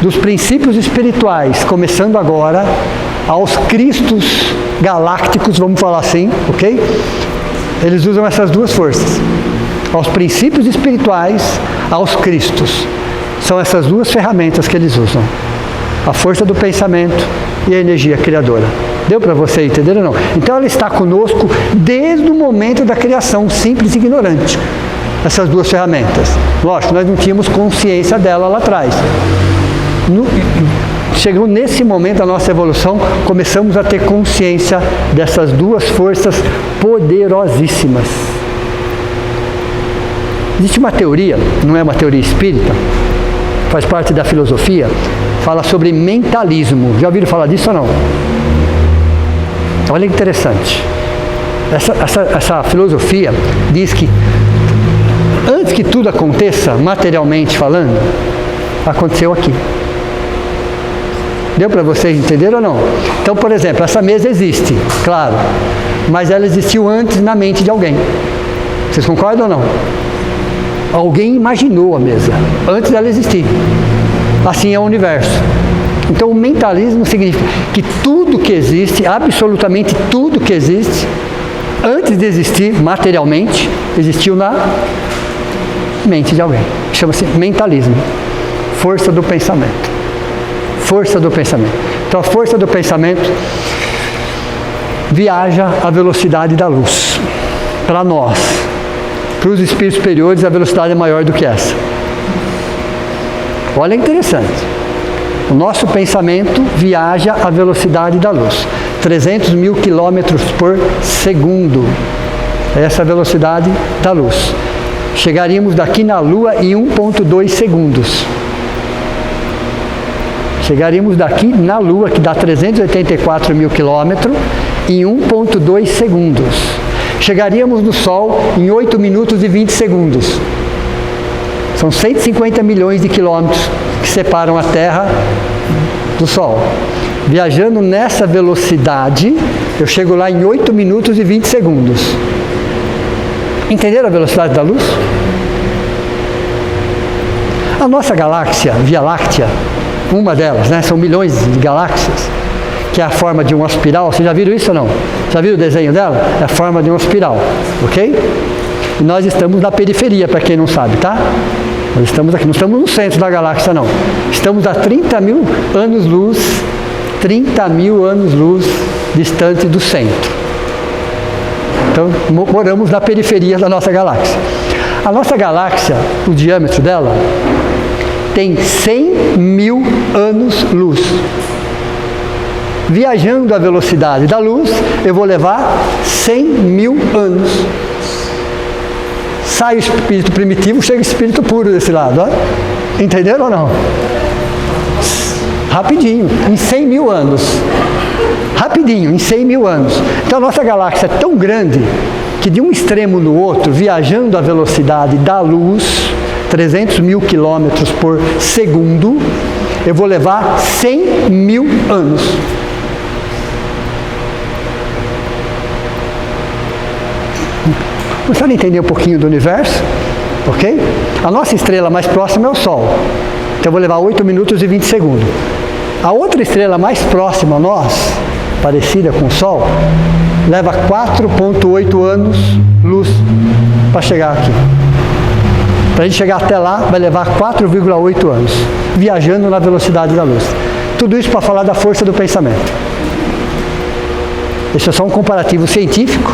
Dos princípios espirituais, começando agora, aos cristos galácticos, vamos falar assim, ok? Eles usam essas duas forças. Aos princípios espirituais, aos cristos. São essas duas ferramentas que eles usam. A força do pensamento e a energia criadora. Deu para você entender ou não? Então ela está conosco desde o momento da criação, simples e ignorante. Essas duas ferramentas. Lógico, nós não tínhamos consciência dela lá atrás. Chegou nesse momento da nossa evolução, começamos a ter consciência dessas duas forças poderosíssimas. Existe uma teoria, não é uma teoria espírita, faz parte da filosofia, fala sobre mentalismo. Já ouviram falar disso ou não? Olha que interessante. Essa filosofia diz que antes que tudo aconteça, materialmente falando, aconteceu aqui. Deu para vocês entenderem ou não? Então, por exemplo, essa mesa existe, claro, mas ela existiu antes na mente de alguém. Vocês concordam ou não? Alguém imaginou a mesa antes dela existir. Assim é o universo. Então, o mentalismo significa que tudo que existe, absolutamente tudo que existe, antes de existir materialmente, existiu na mente de alguém. Chama-se mentalismo. Força do pensamento. Força do pensamento. Então, a força do pensamento viaja à velocidade da luz. Para nós, para os espíritos superiores, a velocidade é maior do que essa. Olha, interessante. O nosso pensamento viaja à velocidade da luz. 300 mil quilômetros por segundo. Essa é a velocidade da luz. Chegaríamos daqui na Lua em 1,2 segundos. Chegaríamos daqui na Lua, que dá 384 mil quilômetros, em 1,2 segundos. Chegaríamos no Sol em 8 minutos e 20 segundos. São 150 milhões de quilômetros que separam a Terra do Sol. Viajando nessa velocidade, eu chego lá em 8 minutos e 20 segundos. Entenderam a velocidade da luz? A nossa galáxia, Via Láctea, uma delas, né? São milhões de galáxias, que é a forma de uma espiral. Vocês já viram isso ou não? Já viram o desenho dela? É a forma de uma espiral, ok? E nós estamos na periferia, para quem não sabe, tá? Nós estamos aqui, não estamos no centro da galáxia, não. Estamos a 30 mil anos-luz, 30 mil anos-luz distante do centro. Então, moramos na periferia da nossa galáxia. A nossa galáxia, o diâmetro dela, tem 100 mil anos-luz. Viajando à velocidade da luz, eu vou levar 100 mil anos. Sai o espírito primitivo, chega o espírito puro desse lado. Ó. Entenderam ou não? Rapidinho, em 100 mil anos. Rapidinho, em 100 mil anos. Então a nossa galáxia é tão grande que de um extremo no outro, viajando à velocidade da luz, 300 mil quilômetros por segundo, eu vou levar 100 mil anos. Gostaram de entender um pouquinho do universo? Ok? A nossa estrela mais próxima é o Sol. Então eu vou levar 8 minutos e 20 segundos. A outra estrela mais próxima a nós, parecida com o Sol, leva 4,8 anos luz para chegar aqui. Para a gente chegar até lá, vai levar 4,8 anos, viajando na velocidade da luz. Tudo isso para falar da força do pensamento. Esse é só um comparativo científico,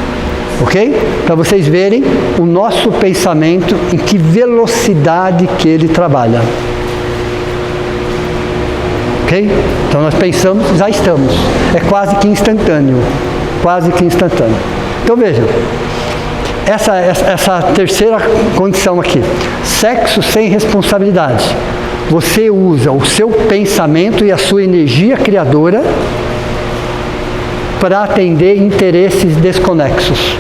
ok? Para vocês verem o nosso pensamento, em que velocidade que ele trabalha. Ok? Então nós pensamos, já estamos. É quase que instantâneo. Quase que instantâneo. Então vejam. Essa terceira condição aqui, sexo sem responsabilidade. Você usa o seu pensamento e a sua energia criadora para atender interesses desconexos,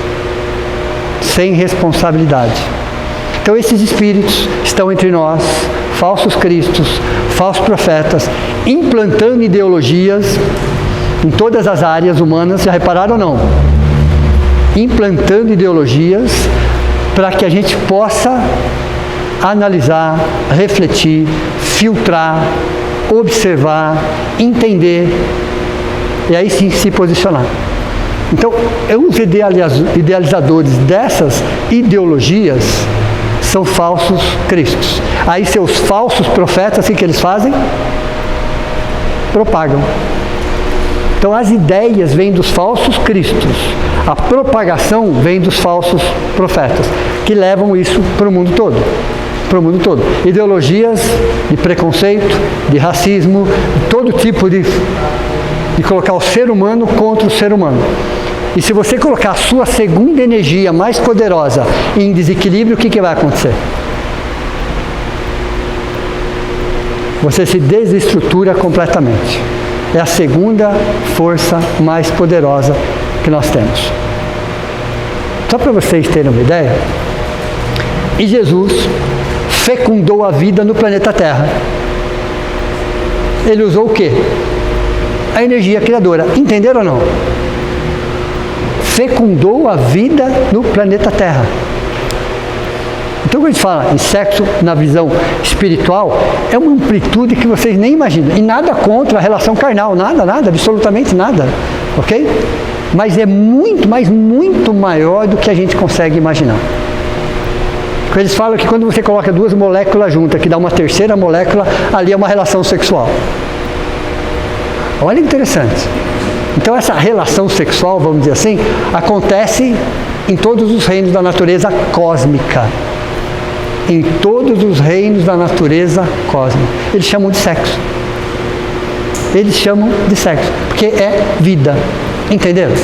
sem responsabilidade. Então esses espíritos estão entre nós, falsos cristos, falsos profetas, implantando ideologias em todas as áreas humanas, já repararam ou não? Implantando ideologias para que a gente possa analisar, refletir, filtrar, observar, entender e aí sim se posicionar. Então, os idealizadores dessas ideologias são falsos cristos. Aí seus falsos profetas, o que eles fazem? Propagam. Então as ideias vêm dos falsos cristos, a propagação vem dos falsos profetas, que levam isso para o mundo todo. Para o mundo todo. Ideologias de preconceito, de racismo, todo tipo de colocar o ser humano contra o ser humano. E se você colocar a sua segunda energia mais poderosa em desequilíbrio, o que vai acontecer? Você se desestrutura completamente. É a segunda força mais poderosa que nós temos. Só para vocês terem uma ideia, e Jesus fecundou a vida no planeta Terra. Ele usou o quê? A energia criadora. Entenderam ou não? Fecundou a vida no planeta Terra. Então, quando a gente fala em sexo na visão espiritual, é uma amplitude que vocês nem imaginam. E nada contra a relação carnal, nada, absolutamente nada. Ok? Mas é muito, mas muito maior do que a gente consegue imaginar. Eles falam que quando você coloca duas moléculas juntas, que dá uma terceira molécula, ali é uma relação sexual. Olha que interessante. Então essa relação sexual, vamos dizer assim, acontece em todos os reinos da natureza cósmica. Em todos os reinos da natureza cósmica. Eles chamam de sexo. Eles chamam de sexo, porque é vida. Entenderam?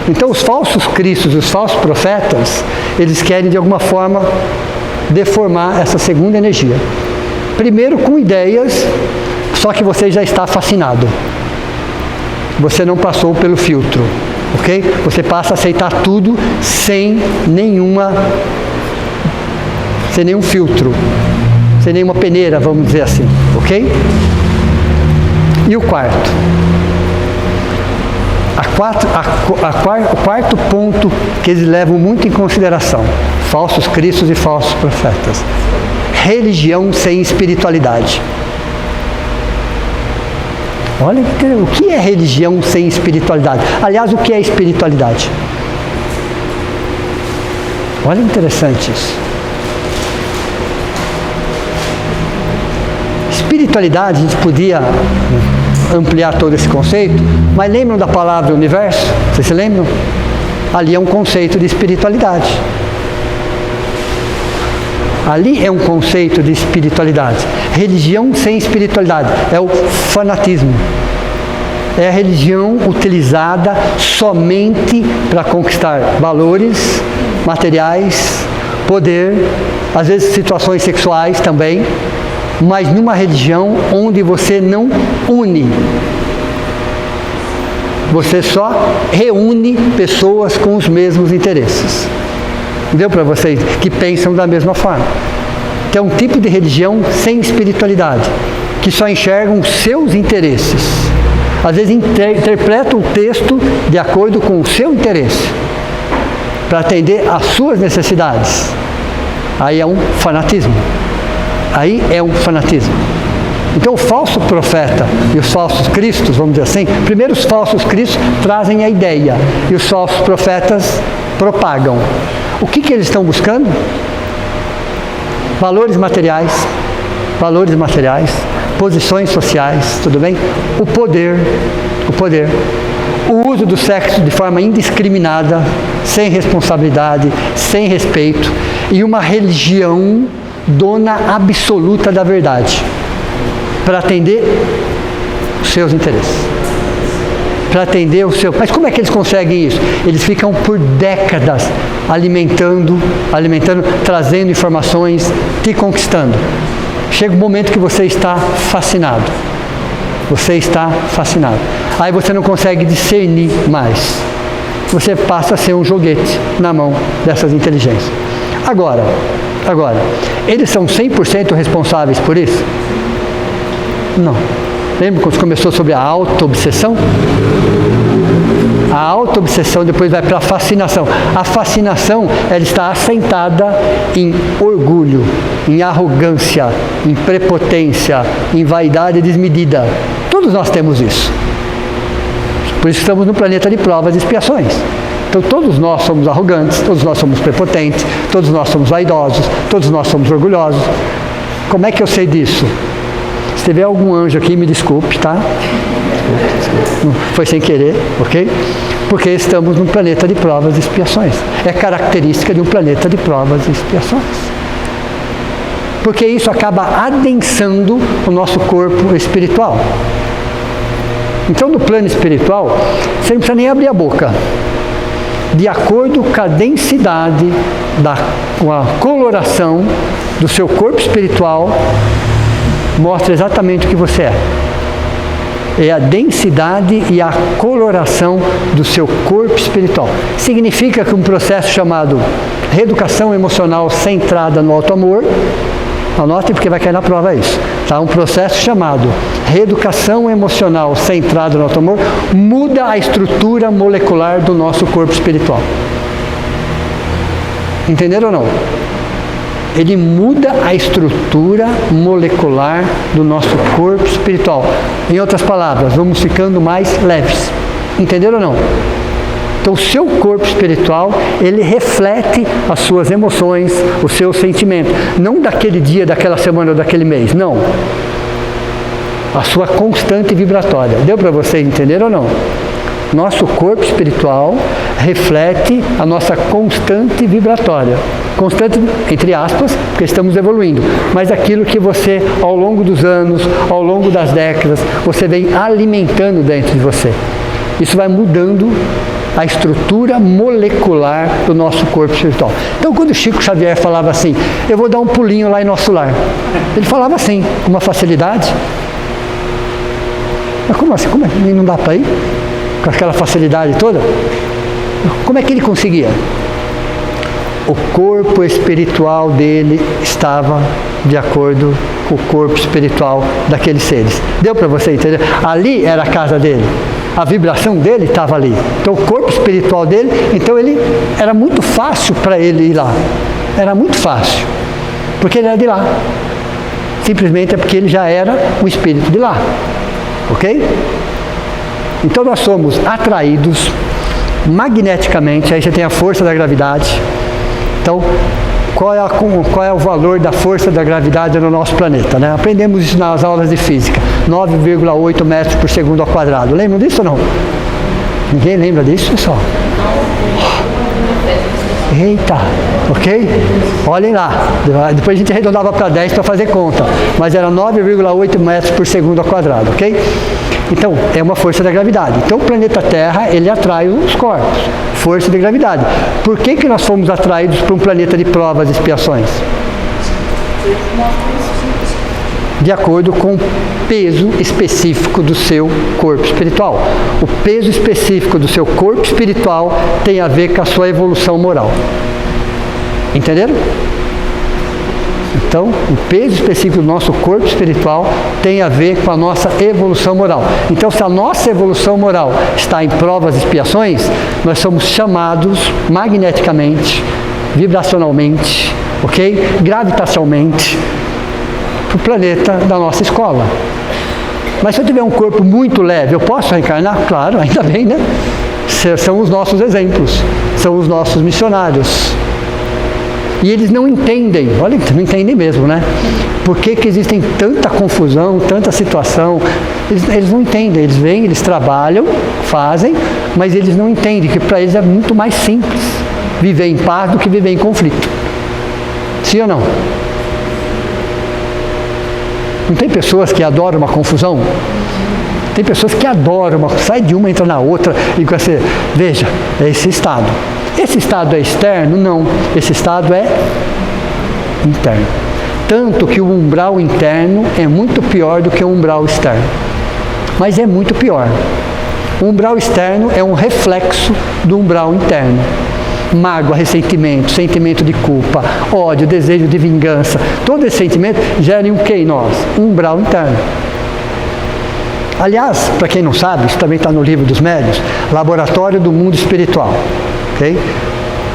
Então os falsos cristos, os falsos profetas, eles querem de alguma forma deformar essa segunda energia. Primeiro com ideias, só que você já está fascinado. Você não passou pelo filtro, ok? Você passa a aceitar tudo sem nenhum filtro, sem nenhuma peneira, vamos dizer assim, ok? E o quarto? O quarto ponto que eles levam muito em consideração, falsos cristos e falsos profetas: religião sem espiritualidade. Olha, o que é religião sem espiritualidade? Aliás, o que é espiritualidade? Olha que interessante isso. Espiritualidade, a gente podia ampliar todo esse conceito, mas lembram da palavra universo? Vocês se lembram? Ali é um conceito de espiritualidade. Ali é um conceito de espiritualidade. Religião sem espiritualidade é o fanatismo. É a religião utilizada somente para conquistar valores materiais, poder, às vezes situações sexuais também, mas numa religião onde você não une. Você só reúne pessoas com os mesmos interesses. Deu para vocês que pensam da mesma forma. Que é um tipo de religião sem espiritualidade, que só enxergam os seus interesses. Às vezes interpreta o texto de acordo com o seu interesse, para atender às suas necessidades. Aí é um fanatismo. Aí é um fanatismo. Então o falso profeta e os falsos cristos, vamos dizer assim, primeiro os falsos cristos trazem a ideia e os falsos profetas propagam. O que eles estão buscando? Valores materiais, posições sociais, tudo bem? O poder, o uso do sexo de forma indiscriminada, sem responsabilidade, sem respeito, e uma religião dona absoluta da verdade, para atender os seus interesses. Mas como é que eles conseguem isso? Eles ficam por décadas alimentando, trazendo informações, te conquistando. Chega um momento que você está fascinado. Aí você não consegue discernir mais. Você passa a ser um joguete na mão dessas inteligências. Agora, eles são 100% responsáveis por isso? Não. Lembra quando começou sobre a auto-obsessão? A auto-obsessão depois vai para a fascinação. A fascinação, ela está assentada em orgulho, em arrogância, em prepotência, em vaidade desmedida. Todos nós temos isso. Por isso estamos no planeta de provas e expiações. Então todos nós somos arrogantes, todos nós somos prepotentes, todos nós somos vaidosos, todos nós somos orgulhosos. Como é que eu sei disso? Se tiver algum anjo aqui, me desculpe, tá? Não foi sem querer, ok? Porque estamos num planeta de provas e expiações. É característica de um planeta de provas e expiações. Porque isso acaba adensando o nosso corpo espiritual. Então, no plano espiritual, você não precisa nem abrir a boca. De acordo com a densidade, com a coloração do seu corpo espiritual, mostra exatamente o que você é. É a densidade e a coloração do seu corpo espiritual. Significa que um processo chamado reeducação emocional centrada no auto-amor, anote porque vai cair na prova isso, tá? Um processo chamado reeducação emocional centrada no auto-amor muda a estrutura molecular do nosso corpo espiritual. Entenderam ou não? Ele muda a estrutura molecular do nosso corpo espiritual. Em outras palavras, vamos ficando mais leves. Entenderam ou não? Então, o seu corpo espiritual, ele reflete as suas emoções, os seus sentimentos. Não daquele dia, daquela semana ou daquele mês, não. A sua constante vibratória. Deu para vocês entenderam ou não? Nosso corpo espiritual reflete a nossa constante vibratória. Constante, entre aspas, porque estamos evoluindo. Mas aquilo que você, ao longo dos anos, ao longo das décadas, você vem alimentando dentro de você. Isso vai mudando a estrutura molecular do nosso corpo espiritual. Então, quando o Chico Xavier falava assim, eu vou dar um pulinho lá em nosso lar. Ele falava assim, com uma facilidade. Mas como assim? Como é? Não dá para ir? Com aquela facilidade toda? Como é que ele conseguia? O corpo espiritual dele estava de acordo com o corpo espiritual daqueles seres. Deu para você entender? Ali era a casa dele. A vibração dele estava ali. Então o corpo espiritual dele, então ele era muito fácil para ele ir lá. Era muito fácil. Porque ele era de lá. Simplesmente é porque ele já era o espírito de lá. Ok? Então nós somos atraídos magneticamente, aí você tem a força da gravidade. Então, qual é o valor da força da gravidade no nosso planeta? Né? Aprendemos isso nas aulas de física. 9,8 metros por segundo ao quadrado. Lembram disso ou não? Ninguém lembra disso, pessoal? Eita, ok? Olhem lá. Depois a gente arredondava para 10 para fazer conta. Mas era 9,8 metros por segundo ao quadrado, ok? Então, é uma força da gravidade. Então, o planeta Terra, ele atrai os corpos. Força de gravidade. Por que nós fomos atraídos para um planeta de provas e expiações? De acordo com o peso específico do seu corpo espiritual. O peso específico do seu corpo espiritual tem a ver com a sua evolução moral. Entenderam? Então, o peso específico do nosso corpo espiritual tem a ver com a nossa evolução moral. Então, se a nossa evolução moral está em provas e expiações, nós somos chamados magneticamente, vibracionalmente, ok? Gravitacionalmente, para o planeta da nossa escola. Mas se eu tiver um corpo muito leve, eu posso reencarnar? Claro, ainda bem, né? São os nossos exemplos, são os nossos missionários. E eles não entendem, olha, não entendem mesmo, né? Por que existem tanta confusão, tanta situação? Eles não entendem, eles vêm, eles trabalham, fazem, mas eles não entendem que para eles é muito mais simples viver em paz do que viver em conflito. Sim ou não? Não tem pessoas que adoram uma confusão? Tem pessoas que adoram, sai de uma, entra na outra, e você, veja, é esse estado. Esse estado é externo? Não. Esse estado é interno. Tanto que o umbral interno é muito pior do que o umbral externo. Mas é muito pior. O umbral externo é um reflexo do umbral interno. Mágoa, ressentimento, sentimento de culpa, ódio, desejo de vingança. Todo esse sentimento gera o que em nós? Um umbral interno. Aliás, para quem não sabe, isso também está no livro dos médiuns, Laboratório do Mundo Espiritual. Okay?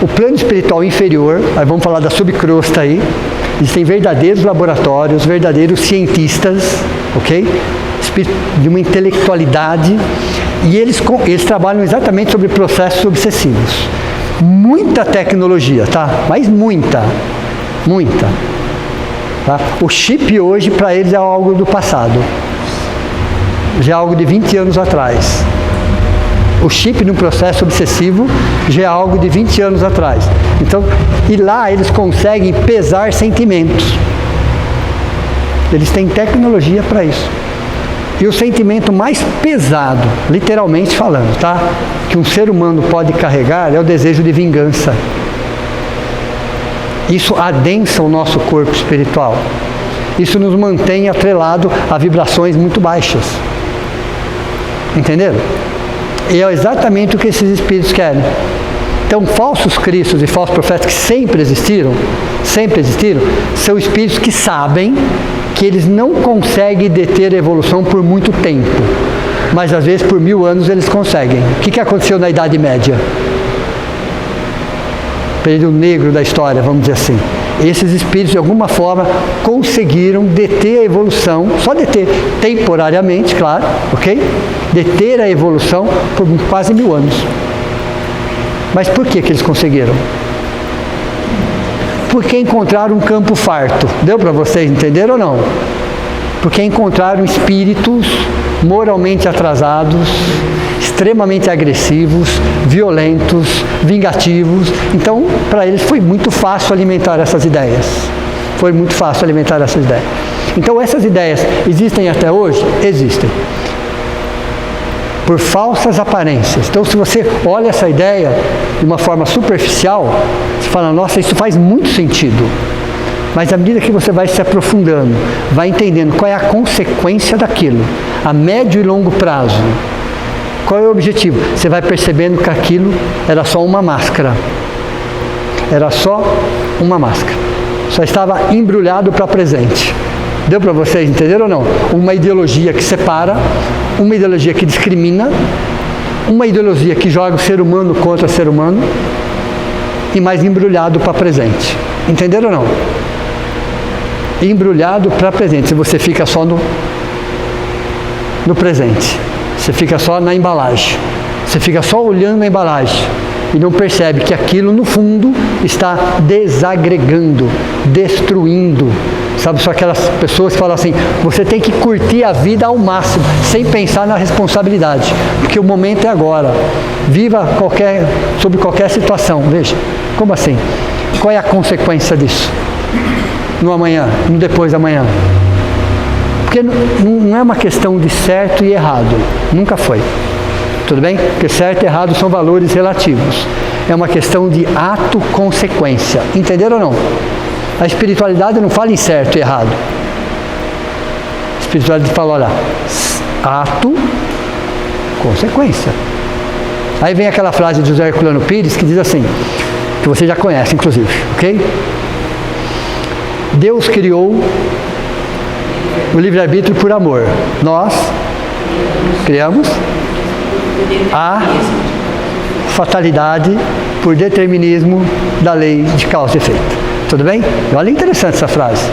O plano espiritual inferior, aí vamos falar da subcrosta aí, existem verdadeiros laboratórios, verdadeiros cientistas, ok? De uma intelectualidade, e eles trabalham exatamente sobre processos obsessivos. Muita tecnologia, tá? Mas muita. Tá? O chip hoje para eles é algo do passado. Já é algo de 20 anos atrás. O chip no processo obsessivo já é algo de 20 anos atrás. Então, e lá eles conseguem pesar sentimentos. Eles têm tecnologia para isso. E o sentimento mais pesado, literalmente falando, tá? Que um ser humano pode carregar é o desejo de vingança. Isso adensa o nosso corpo espiritual. Isso nos mantém atrelado a vibrações muito baixas. Entenderam? E é exatamente o que esses espíritos querem. Então, falsos cristos e falsos profetas que sempre existiram, são espíritos que sabem que eles não conseguem deter a evolução por muito tempo, mas às vezes por 1000 anos eles conseguem. O que aconteceu na Idade Média? Período negro da história, vamos dizer assim. Esses espíritos, de alguma forma, conseguiram deter a evolução, só deter temporariamente, claro, ok? Deter a evolução por quase 1000 anos. Mas por que eles conseguiram? Porque encontraram um campo farto. Deu para vocês entenderem ou não? Porque encontraram espíritos moralmente atrasados, extremamente agressivos, violentos, vingativos. Então, para eles foi muito fácil alimentar essas ideias. Foi muito fácil alimentar essas ideias. Então, essas ideias existem até hoje? Existem. Por falsas aparências. Então, se você olha essa ideia de uma forma superficial, você fala, nossa, isso faz muito sentido. Mas à medida que você vai se aprofundando, vai entendendo qual é a consequência daquilo, a médio e longo prazo, qual é o objetivo, você vai percebendo que aquilo era só uma máscara. Era só uma máscara. Só estava embrulhado para presente. Deu para vocês entenderam ou não? Uma ideologia que separa, uma ideologia que discrimina, uma ideologia que joga o ser humano contra o ser humano, e mais embrulhado para presente. Entenderam ou não? Embrulhado para presente. Se você fica só no presente, você fica só na embalagem, você fica só olhando a embalagem e não percebe que aquilo no fundo está desagregando, destruindo. Sabe, são aquelas pessoas que falam assim, você tem que curtir a vida ao máximo, sem pensar na responsabilidade, porque o momento é agora. Viva sob qualquer situação. Veja, como assim? Qual é a consequência disso? No amanhã, no depois da manhã. Porque não é uma questão de certo e errado, nunca foi. Tudo bem? Porque certo e errado são valores relativos. É uma questão de ato-consequência. Entenderam ou não? A espiritualidade não fala em certo e errado. A espiritualidade fala, olha, ato, consequência. Aí vem aquela frase de José Herculano Pires que diz assim, que você já conhece, inclusive, ok? Deus criou o livre-arbítrio por amor. Nós criamos a fatalidade por determinismo da lei de causa e efeito. Tudo bem? Olha, interessante essa frase.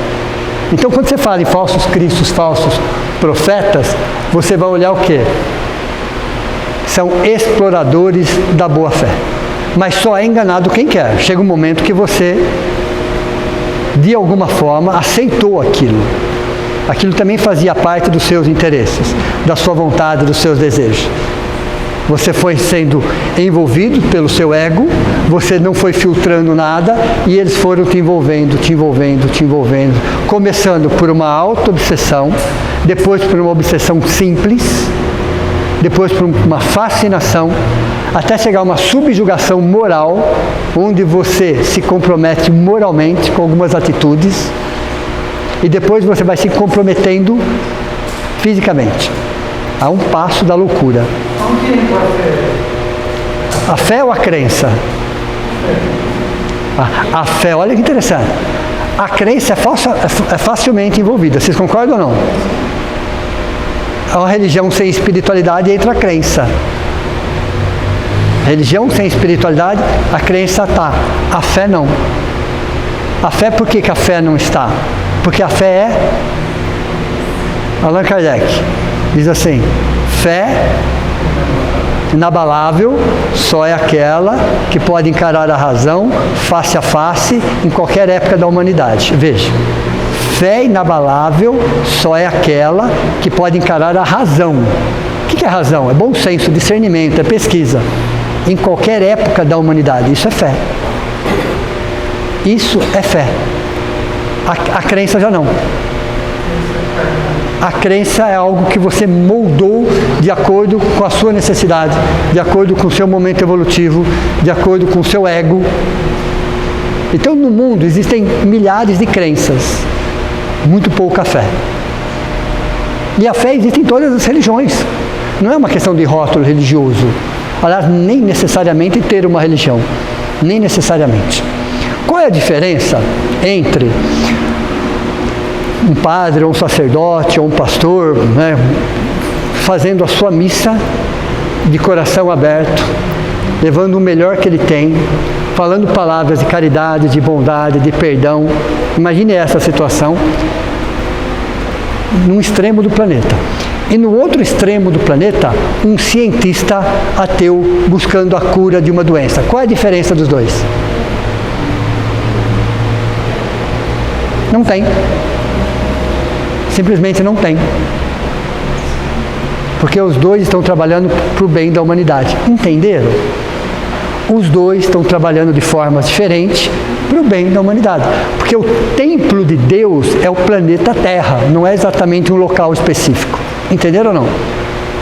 Então, quando você fala em falsos cristos, falsos profetas, você vai olhar o quê? São exploradores da boa-fé. Mas só é enganado quem quer. Chega um momento que você, de alguma forma, aceitou aquilo. Aquilo também fazia parte dos seus interesses, da sua vontade, dos seus desejos. Você foi sendo envolvido pelo seu ego, você não foi filtrando nada e eles foram te envolvendo, começando por uma auto-obsessão, depois por uma obsessão simples, depois por uma fascinação, até chegar a uma subjugação moral, onde você se compromete moralmente com algumas atitudes e depois você vai se comprometendo fisicamente, a um passo da loucura. A fé ou a crença? A fé, olha que interessante. A crença é facilmente envolvida. Vocês concordam ou não? uma religião sem espiritualidade entra a crença. Religião sem espiritualidade, a crença está. A fé não. A fé, por que a fé não está? Porque a fé é... Allan Kardec diz assim, fé inabalável só é aquela que pode encarar a razão face a face em qualquer época da humanidade. Veja, fé inabalável só é aquela que pode encarar a razão. O que é razão? É bom senso, discernimento, é pesquisa. Em qualquer época da humanidade. Isso é fé. Isso é fé. A crença já não. A crença é algo que você moldou de acordo com a sua necessidade, de acordo com o seu momento evolutivo, de acordo com o seu ego. Então, no mundo existem milhares de crenças, muito pouca fé. E a fé existe em todas as religiões. Não é uma questão de rótulo religioso. Aliás, nem necessariamente ter uma religião. Nem necessariamente. Qual é a diferença entre um padre, ou um sacerdote, ou um pastor, né, fazendo a sua missa de coração aberto, levando o melhor que ele tem, falando palavras de caridade, de bondade, de perdão? Imagine essa situação num extremo do planeta. E no outro extremo do planeta, um cientista ateu buscando a cura de uma doença. Qual é a diferença dos dois? Não tem. Simplesmente não tem. Porque os dois estão trabalhando para o bem da humanidade. Entenderam? Os dois estão trabalhando de formas diferentes para o bem da humanidade. Porque o templo de Deus é o planeta Terra, não é exatamente um local específico. Entenderam ou não?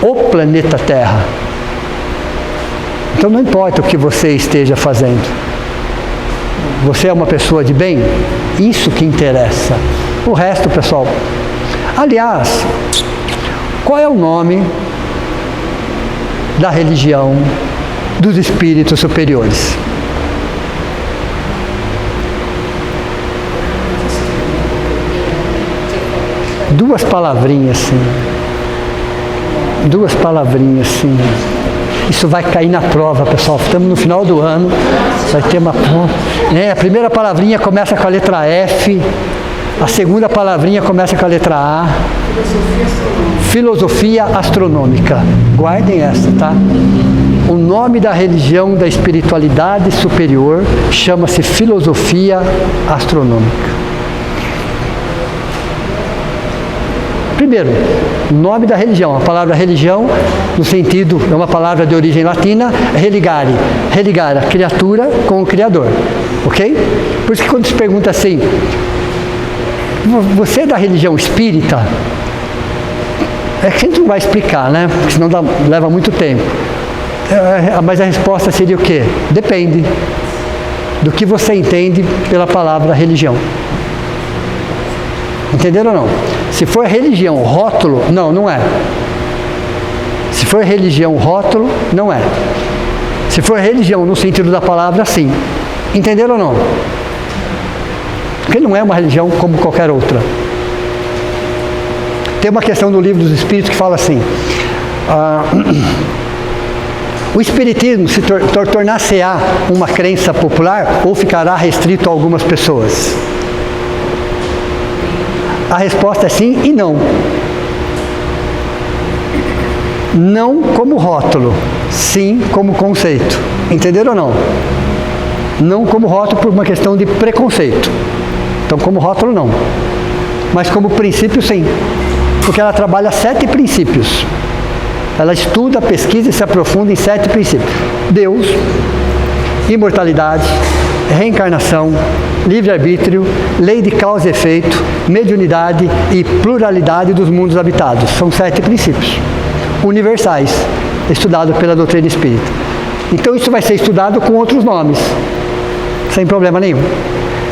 O planeta Terra. Então não importa o que você esteja fazendo. Você é uma pessoa de bem? Isso que interessa. O resto, pessoal. Aliás, qual é o nome da religião dos espíritos superiores? Duas palavrinhas assim. Duas palavrinhas assim. Isso vai cair na prova, pessoal. Estamos no final do ano. Vai ter uma... A primeira palavrinha começa com a letra F. A segunda palavrinha começa com a letra A. Filosofia astronômica. Guardem essa, tá? O nome da religião da espiritualidade superior chama-se filosofia astronômica. Primeiro, o nome da religião. A palavra religião, no sentido, é uma palavra de origem latina, religare. Religar a criatura com o Criador. Ok? Por isso que quando se pergunta assim, você é da religião espírita? É que a gente não vai explicar, né? Porque senão leva muito tempo. Mas a resposta seria o quê? Depende do que você entende pela palavra religião. Entenderam ou não? Se for religião rótulo, não é. Se for religião rótulo, não é. Se for religião no sentido da palavra, sim. Entenderam ou não? Porque não é uma religião como qualquer outra. Tem uma questão do Livro dos Espíritos que fala assim, o Espiritismo se tornar-se-á uma crença popular ou ficará restrito a algumas pessoas? A resposta é sim e não. Não como rótulo, sim como conceito. Entenderam ou não? Não como rótulo por uma questão de preconceito. Então, como rótulo, não. Mas como princípio, sim. Porque ela trabalha 7 princípios. Ela estuda, pesquisa e se aprofunda em 7 princípios. Deus, imortalidade, reencarnação, livre-arbítrio, lei de causa e efeito, mediunidade e pluralidade dos mundos habitados. São 7 princípios universais, estudados pela doutrina espírita. Então isso vai ser estudado com outros nomes, sem problema nenhum.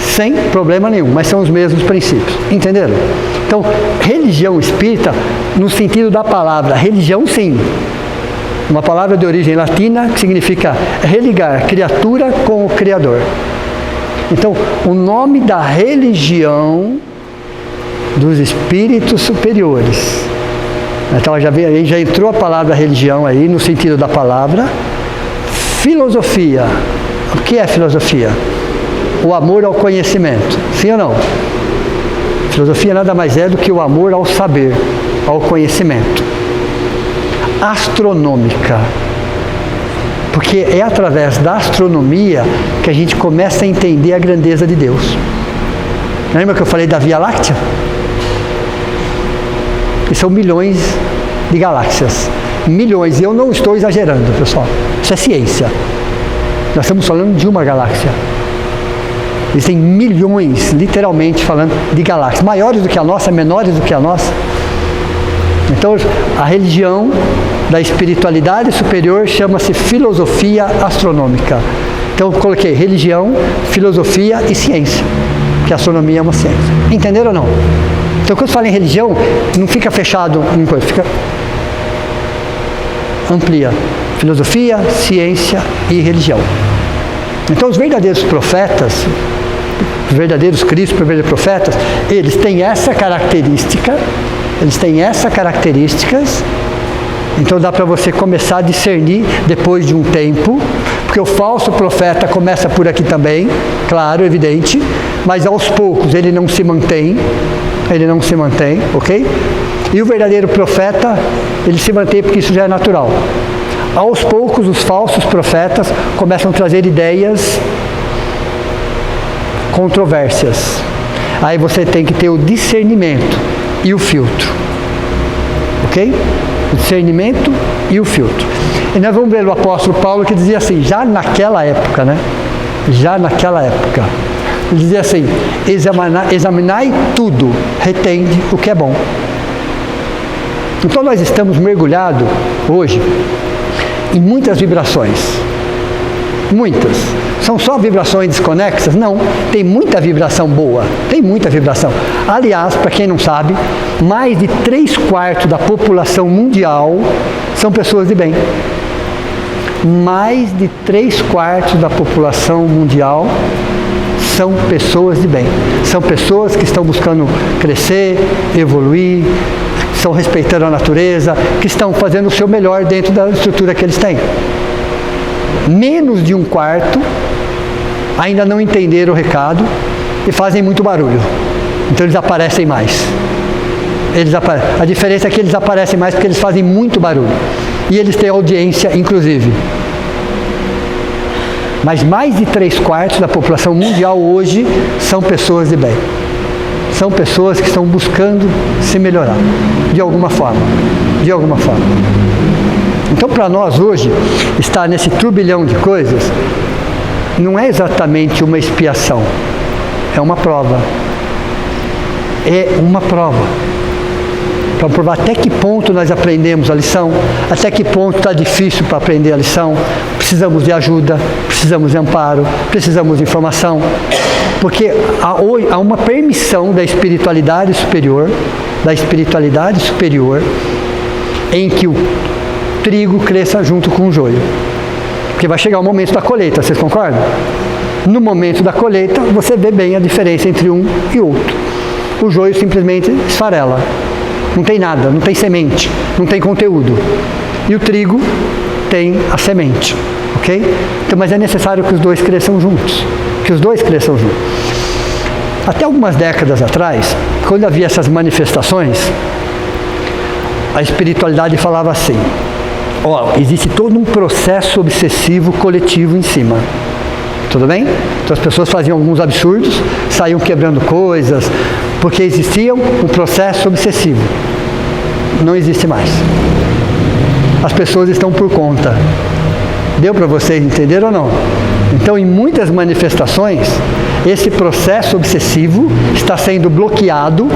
Sem problema nenhum, mas são os mesmos princípios. Entenderam? Então, religião espírita, no sentido da palavra religião, sim. Uma palavra de origem latina que significa religar criatura com o Criador. Então, o nome da religião dos espíritos superiores Então já entrou a palavra religião aí, no sentido da palavra. Filosofia. O que é filosofia? O amor ao conhecimento. Sim ou não? Filosofia nada mais é do que o amor ao saber, ao conhecimento. Astronômica. Porque é através da astronomia que a gente começa a entender a grandeza de Deus. Lembra que eu falei da Via Láctea? E são milhões de galáxias. Milhões. E eu não estou exagerando, pessoal. Isso é ciência. Nós estamos falando de uma galáxia. Existem milhões, literalmente falando, de galáxias. Maiores do que a nossa, menores do que a nossa. Então, a religião da espiritualidade superior chama-se filosofia astronômica. Então, eu coloquei religião, filosofia e ciência. Que a astronomia é uma ciência. Entenderam ou não? Então, quando fala em religião, não fica fechado em coisa, fica... amplia. Filosofia, ciência e religião. Então, os verdadeiros profetas, os verdadeiros cristos, os verdadeiros profetas, eles têm essa característica, então dá para você começar a discernir depois de um tempo, porque o falso profeta começa por aqui também, claro, evidente, mas aos poucos ele não se mantém, ok? E o verdadeiro profeta, ele se mantém porque isso já é natural. Aos poucos, os falsos profetas começam a trazer ideias controvérsias. Aí você tem que ter o discernimento e o filtro. Ok? O discernimento e o filtro. E nós vamos ver o apóstolo Paulo que dizia assim, já naquela época, ele dizia assim, examinai tudo, retende o que é bom. Então nós estamos mergulhados hoje em muitas vibrações. Muitas. São só vibrações desconexas? Não. Tem muita vibração boa. Tem muita vibração. Aliás, para quem não sabe, mais de 3/4 da população mundial são pessoas de bem. Mais de 3/4 da população mundial são pessoas de bem. São pessoas que estão buscando crescer, evoluir, estão respeitando a natureza, que estão fazendo o seu melhor dentro da estrutura que eles têm. Menos de 1/4 ainda não entenderam o recado e fazem muito barulho. Então eles aparecem mais. A diferença é que eles aparecem mais porque eles fazem muito barulho. E eles têm audiência, inclusive. Mas mais de 3/4 da população mundial hoje são pessoas de bem. São pessoas que estão buscando se melhorar, de alguma forma. Então, para nós hoje, estar nesse turbilhão de coisas, não é exatamente uma expiação, é uma prova. É uma prova. Para provar até que ponto nós aprendemos a lição, até que ponto está difícil para aprender a lição, precisamos de ajuda, precisamos de amparo, precisamos de informação, porque há uma permissão da espiritualidade superior, em que o trigo cresça junto com o joio. Porque vai chegar o momento da colheita, vocês concordam? No momento da colheita, você vê bem a diferença entre um e outro. O joio simplesmente esfarela. Não tem nada, não tem semente, não tem conteúdo. E o trigo tem a semente, ok? Então, mas é necessário que os dois cresçam juntos. Até algumas décadas atrás, quando havia essas manifestações, a espiritualidade falava assim, existe todo um processo obsessivo coletivo em cima. Tudo bem? Então as pessoas faziam alguns absurdos, saíam quebrando coisas, porque existia um processo obsessivo. Não existe mais. As pessoas estão por conta. Deu para vocês entenderem ou não? Então, em muitas manifestações, esse processo obsessivo está sendo bloqueado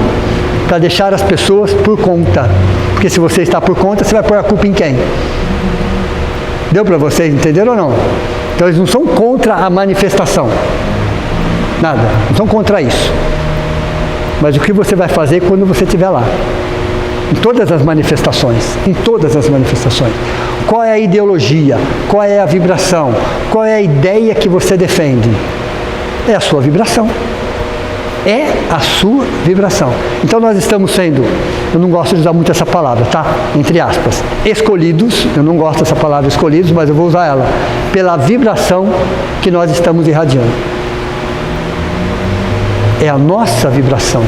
para deixar as pessoas por conta. Porque se você está por conta, você vai pôr a culpa em quem? Deu para vocês entenderem ou não? Então, eles não são contra a manifestação. Nada. Não são contra isso. Mas o que você vai fazer quando você estiver lá? Em todas as manifestações. Qual é a ideologia? Qual é a vibração? Qual é a ideia que você defende? É a sua vibração. Então nós estamos sendo eu não gosto de usar muito essa palavra, tá? Entre aspas. Escolhidos, eu não gosto dessa palavra escolhidos, mas eu vou usar ela. Pela vibração que nós estamos irradiando. É a nossa vibração.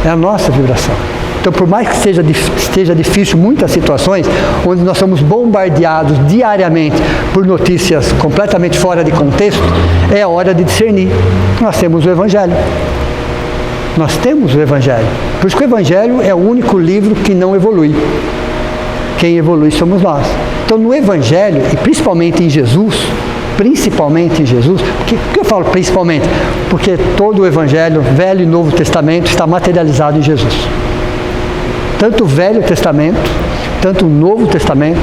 É a nossa vibração. Então, por mais que esteja difícil muitas situações, onde nós somos bombardeados diariamente por notícias completamente fora de contexto, é a hora de discernir. Nós temos o Evangelho. Nós temos o Evangelho. Por isso que o Evangelho é o único livro que não evolui. Quem evolui somos nós. Então, no Evangelho, e principalmente em Jesus, por que eu falo principalmente? Porque todo o Evangelho, Velho e Novo Testamento, está materializado em Jesus. Tanto o Velho Testamento, tanto o Novo Testamento,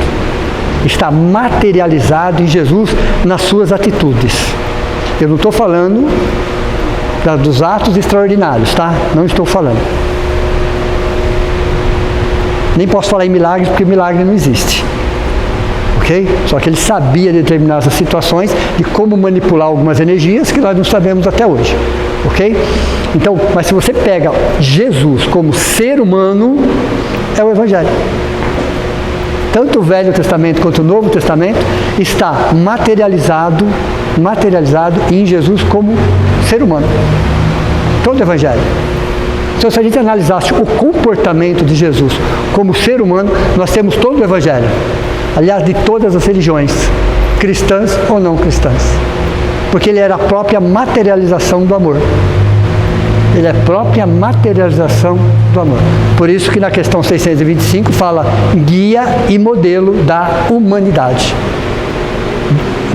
está materializado em Jesus nas suas atitudes. Eu não estou falando dos atos extraordinários, tá? Não estou falando. Nem posso falar em milagres, porque milagre não existe. Ok? Só que ele sabia determinar essas situações e como manipular algumas energias que nós não sabemos até hoje. Ok? Então, mas se você pega Jesus como ser humano, é o Evangelho. Tanto o Velho Testamento quanto o Novo Testamento está materializado em Jesus como ser humano. Todo o Evangelho. Então, se a gente analisasse o comportamento de Jesus como ser humano, nós temos todo o Evangelho. Aliás, de todas as religiões, cristãs ou não cristãs. Porque ele era a própria materialização do amor. Ele é a própria materialização do amor. Por isso que na questão 625 fala guia e modelo da humanidade.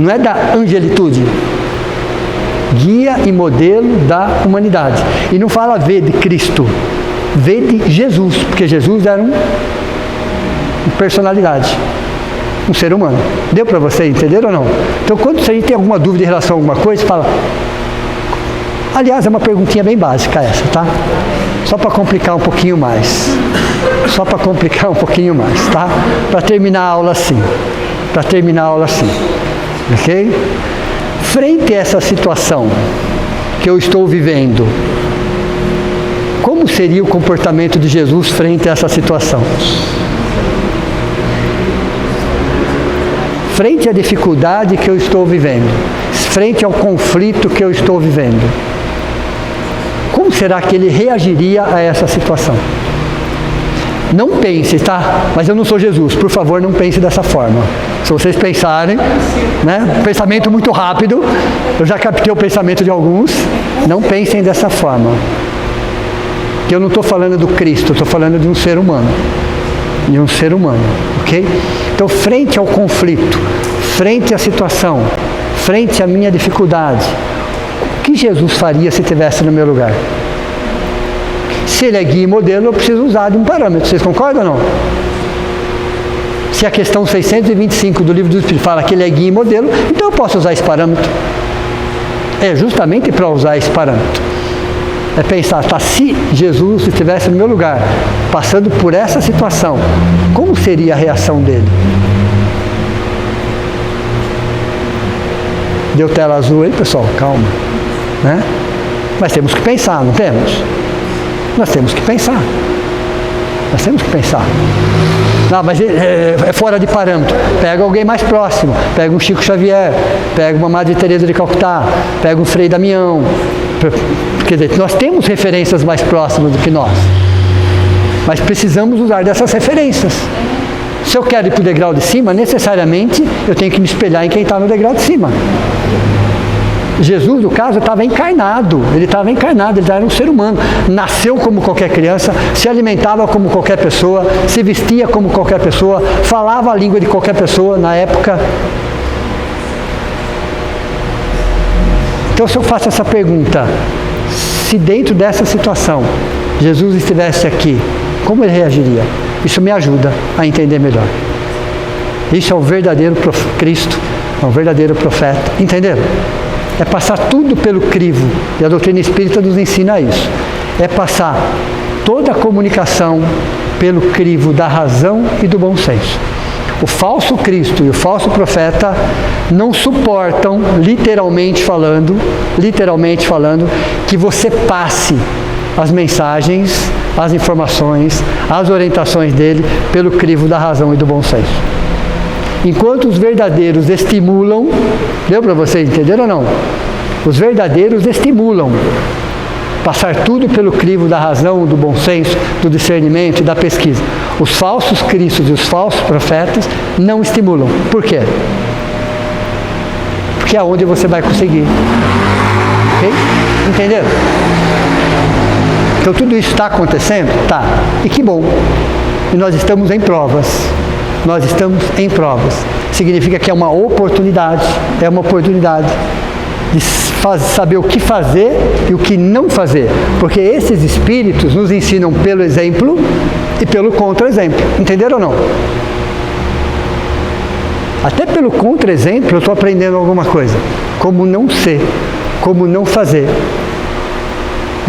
Não é da angelitude. Guia e modelo da humanidade. E não fala V de Cristo. V de Jesus. Porque Jesus era uma personalidade. Um ser humano. Deu para você entender ou não? Então, quando a gente tem alguma dúvida em relação a alguma coisa, fala... Aliás, é uma perguntinha bem básica essa, tá? Só para complicar um pouquinho mais. Só para complicar um pouquinho mais, tá? Para terminar a aula assim. Ok? Frente a essa situação que eu estou vivendo, como seria o comportamento de Jesus frente a essa situação? Frente à dificuldade que eu estou vivendo, frente ao conflito que eu estou vivendo, como será que ele reagiria a essa situação? Não pense, tá? Mas eu não sou Jesus, por favor, não pense dessa forma. Se vocês pensarem, né? Pensamento muito rápido, eu já captei o pensamento de alguns, não pensem dessa forma. Que eu não estou falando do Cristo, estou falando de um ser humano. De um ser humano, ok? Então, frente ao conflito, frente à situação, frente à minha dificuldade, o que Jesus faria se estivesse no meu lugar? Se ele é guia e modelo, eu preciso usar de um parâmetro. Vocês concordam ou não? Se a questão 625 do Livro dos Espíritos fala que ele é guia e modelo, então eu posso usar esse parâmetro. É justamente para usar esse parâmetro. É pensar, tá, se Jesus estivesse no meu lugar, passando por essa situação, como seria a reação dele? Deu tela azul aí, pessoal? Calma. Né? Mas temos que pensar, não temos? Nós temos que pensar. Não, mas é fora de parâmetro. Pega alguém mais próximo. Pega um Chico Xavier. Pega uma Madre Teresa de Calcutá. Pega um Frei Damião. Quer dizer, nós temos referências mais próximas do que nós. Mas precisamos usar dessas referências. Se eu quero ir para o degrau de cima, necessariamente eu tenho que me espelhar em quem está no degrau de cima. Jesus, no caso, estava encarnado. Ele era um ser humano. Nasceu como qualquer criança, se alimentava como qualquer pessoa, se vestia como qualquer pessoa, falava a língua de qualquer pessoa na época. Então, se eu faço essa pergunta, se dentro dessa situação Jesus estivesse aqui, como ele reagiria? Isso me ajuda a entender melhor. Isso é o verdadeiro Cristo, é o verdadeiro profeta. Entenderam? É passar tudo pelo crivo, e a doutrina espírita nos ensina isso. É passar toda a comunicação pelo crivo da razão e do bom senso. O falso Cristo e o falso profeta não suportam, literalmente falando, que você passe as mensagens as informações, as orientações dele pelo crivo da razão e do bom senso. Enquanto os verdadeiros estimulam, deu para vocês entenderem ou não? Os verdadeiros estimulam passar tudo pelo crivo da razão, do bom senso, do discernimento e da pesquisa. Os falsos cristos e os falsos profetas não estimulam. Por quê? Porque é onde você vai conseguir. Ok? Entenderam? Então tudo isso está acontecendo? Tá. E que bom. E nós estamos em provas. Nós estamos em provas. Significa que é uma oportunidade. É uma oportunidade de saber o que fazer e o que não fazer. Porque esses espíritos nos ensinam pelo exemplo e pelo contra-exemplo. Entenderam ou não? Até pelo contra-exemplo eu estou aprendendo alguma coisa. Como não ser, como não fazer.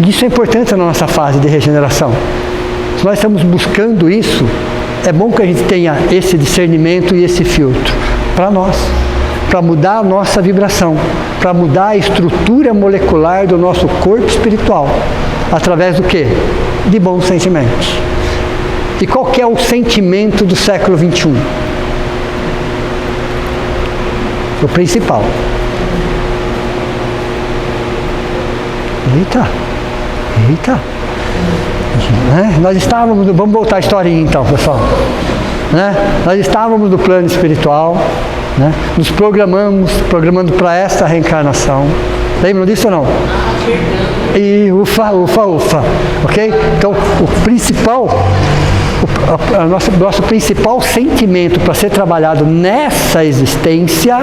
Isso é importante na nossa fase de regeneração. Se nós estamos buscando isso, é bom que a gente tenha esse discernimento e esse filtro para nós, para mudar a nossa vibração, para mudar a estrutura molecular do nosso corpo espiritual, através do quê? De bons sentimentos. E qual que é o sentimento do século XXI? O principal. Eita! Nós estávamos, vamos voltar à historinha então, pessoal. Nós estávamos no plano espiritual, nos programando para esta reencarnação. Lembram disso ou não? E ufa, ok? Então, nosso principal sentimento para ser trabalhado nessa existência,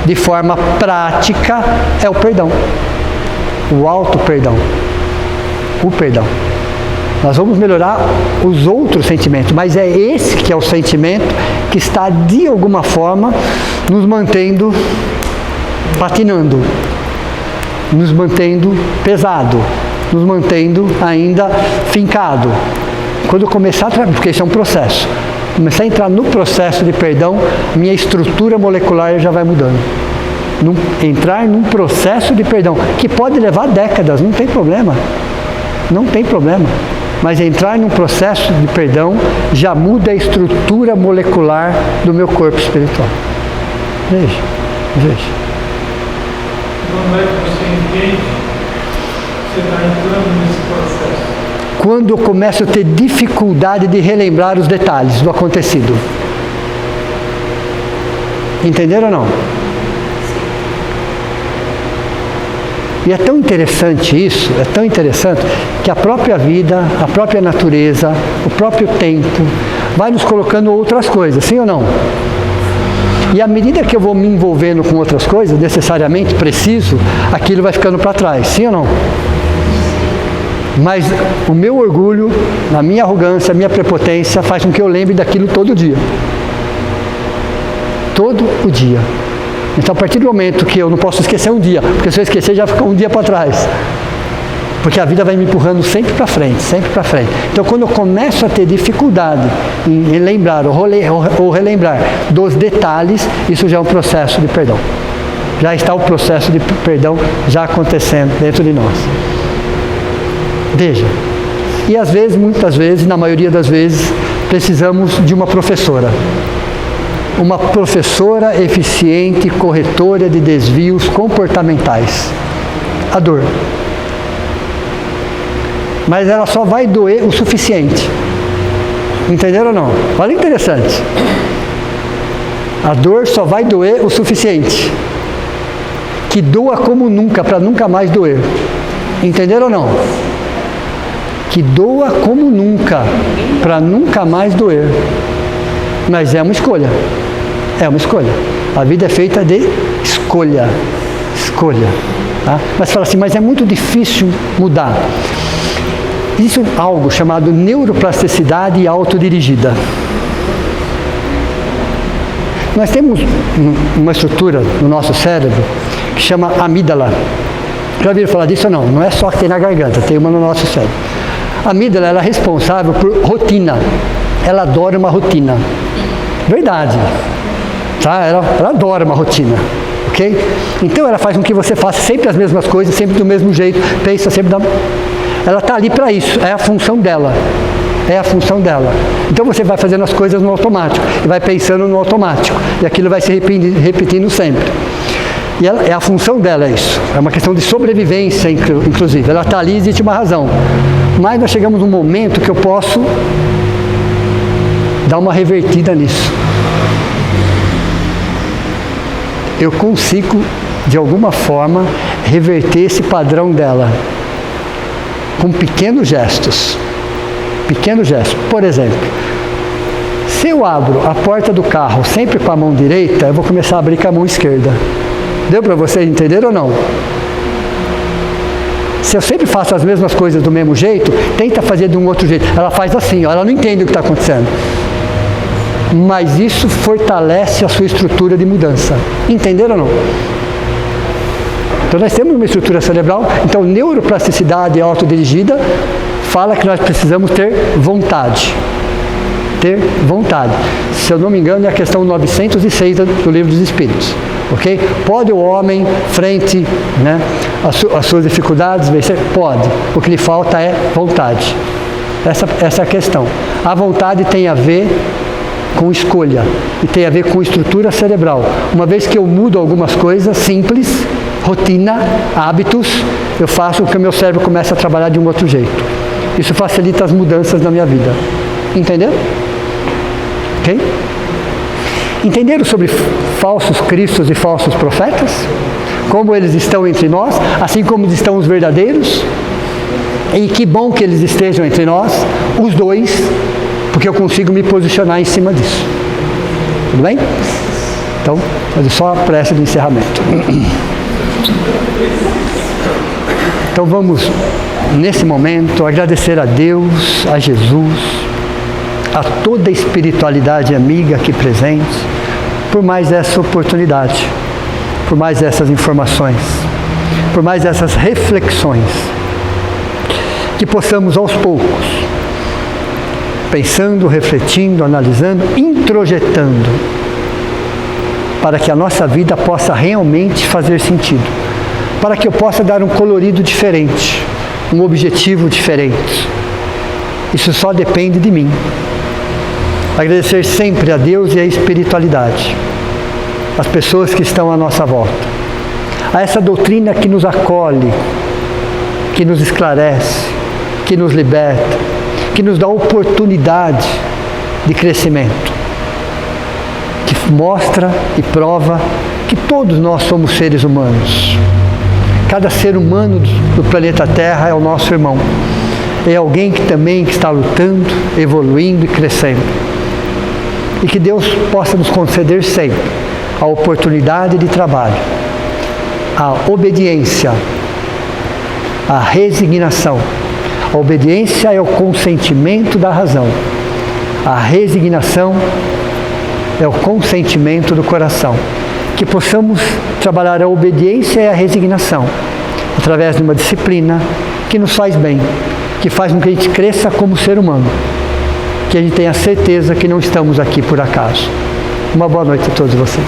de forma prática, é o perdão. O auto-perdão. O perdão. Nós vamos melhorar os outros sentimentos, mas é esse que é o sentimento que está, de alguma forma, nos mantendo patinando, nos mantendo pesado, nos mantendo ainda fincado. Quando eu começar a porque isso é um processo, começar a entrar no processo de perdão, minha estrutura molecular já vai mudando. Entrar num processo de perdão, que pode levar décadas, não tem problema. Não tem problema. Mas entrar num processo de perdão já muda a estrutura molecular do meu corpo espiritual. Veja. Quando é que você entende que você está entrando nesse processo? Quando eu começo a ter dificuldade de relembrar os detalhes do acontecido. Entenderam ou não? E é tão interessante isso, é tão interessante, que a própria vida, a própria natureza, o próprio tempo, vai nos colocando outras coisas, sim ou não? E à medida que eu vou me envolvendo com outras coisas, necessariamente preciso, aquilo vai ficando para trás, sim ou não? Mas o meu orgulho, a minha arrogância, a minha prepotência faz com que eu lembre daquilo todo dia. Todo o dia. Então, a partir do momento que eu não posso esquecer um dia, porque se eu esquecer já fica um dia para trás. Porque a vida vai me empurrando sempre para frente, sempre para frente. Então, quando eu começo a ter dificuldade em lembrar ou relembrar dos detalhes, isso já é um processo de perdão. Já está o processo de perdão já acontecendo dentro de nós. Veja. E às vezes, muitas vezes, na maioria das vezes, precisamos de uma professora. Uma professora eficiente, corretora de desvios comportamentais. A dor. Mas ela só vai doer o suficiente. Entenderam ou não? Olha, interessante. A dor só vai doer o suficiente. Que doa como nunca, para nunca mais doer. Entenderam ou não? Que doa como nunca, para nunca mais doer. Mas é uma escolha. É uma escolha. A vida é feita de escolha. Escolha. Tá? Mas fala assim, mas é muito difícil mudar. Existe algo chamado neuroplasticidade autodirigida. Nós temos uma estrutura no nosso cérebro que chama amígdala. Já ouviram falar disso ou não? Não é só que tem na garganta, tem uma no nosso cérebro. A amígdala ela é responsável por rotina. Ela adora uma rotina. Verdade. Tá? Ela adora uma rotina. Ok? Então ela faz com que você faça sempre as mesmas coisas, sempre do mesmo jeito, pensa sempre da... Ela está ali para isso, é a função dela. É a função dela. Então você vai fazendo as coisas no automático, e vai pensando no automático, e aquilo vai se repetindo sempre. E a função dela é isso, é uma questão de sobrevivência, inclusive. Ela está ali, existe uma razão. Mas nós chegamos num momento que eu posso dar uma revertida nisso. Eu consigo, de alguma forma, reverter esse padrão dela com pequenos gestos. Pequenos gestos. Por exemplo, se eu abro a porta do carro sempre com a mão direita, eu vou começar a abrir com a mão esquerda. Deu para vocês entenderem ou não? Se eu sempre faço as mesmas coisas do mesmo jeito, tenta fazer de um outro jeito. Ela faz assim, ó, ela não entende o que está acontecendo. Mas isso fortalece a sua estrutura de mudança. Entenderam ou não? Então nós temos uma estrutura cerebral, então neuroplasticidade autodirigida fala que nós precisamos ter vontade. Ter vontade. Se eu não me engano, é a questão 906 do Livro dos Espíritos. Ok? Pode o homem, frente, né, as suas dificuldades, vencer? Pode. O que lhe falta é vontade. Essa é a questão. A vontade tem a ver com escolha e tem a ver com estrutura cerebral. Uma vez que eu mudo algumas coisas simples, rotina, hábitos, eu faço com que o meu cérebro comece a trabalhar de um outro jeito. Isso facilita as mudanças na minha vida. Entendeu? Ok? Entenderam sobre falsos cristos e falsos profetas? Como eles estão entre nós, assim como estão os verdadeiros? E que bom que eles estejam entre nós, os dois, porque eu consigo me posicionar em cima disso. Tudo bem? Então, fazer só a prece de encerramento. Então vamos, nesse momento, agradecer a Deus, a Jesus, a toda a espiritualidade amiga aqui presente, por mais essa oportunidade, por mais essas informações, por mais essas reflexões, que possamos aos poucos, pensando, refletindo, analisando, introjetando, para que a nossa vida possa realmente fazer sentido, para que eu possa dar um colorido diferente, um objetivo diferente. Isso só depende de mim. Agradecer sempre a Deus e a espiritualidade, as pessoas que estão à nossa volta, a essa doutrina que nos acolhe, que nos esclarece, que nos liberta, que nos dá oportunidade de crescimento, que mostra e prova que todos nós somos seres humanos. Cada ser humano do planeta Terra é o nosso irmão. É alguém que também está lutando, evoluindo e crescendo. E que Deus possa nos conceder sempre a oportunidade de trabalho, a obediência, a resignação. A obediência é o consentimento da razão. A resignação é o consentimento do coração. Que possamos trabalhar a obediência e a resignação através de uma disciplina que nos faz bem, que faz com que a gente cresça como ser humano, que a gente tenha certeza que não estamos aqui por acaso. Uma boa noite a todos vocês.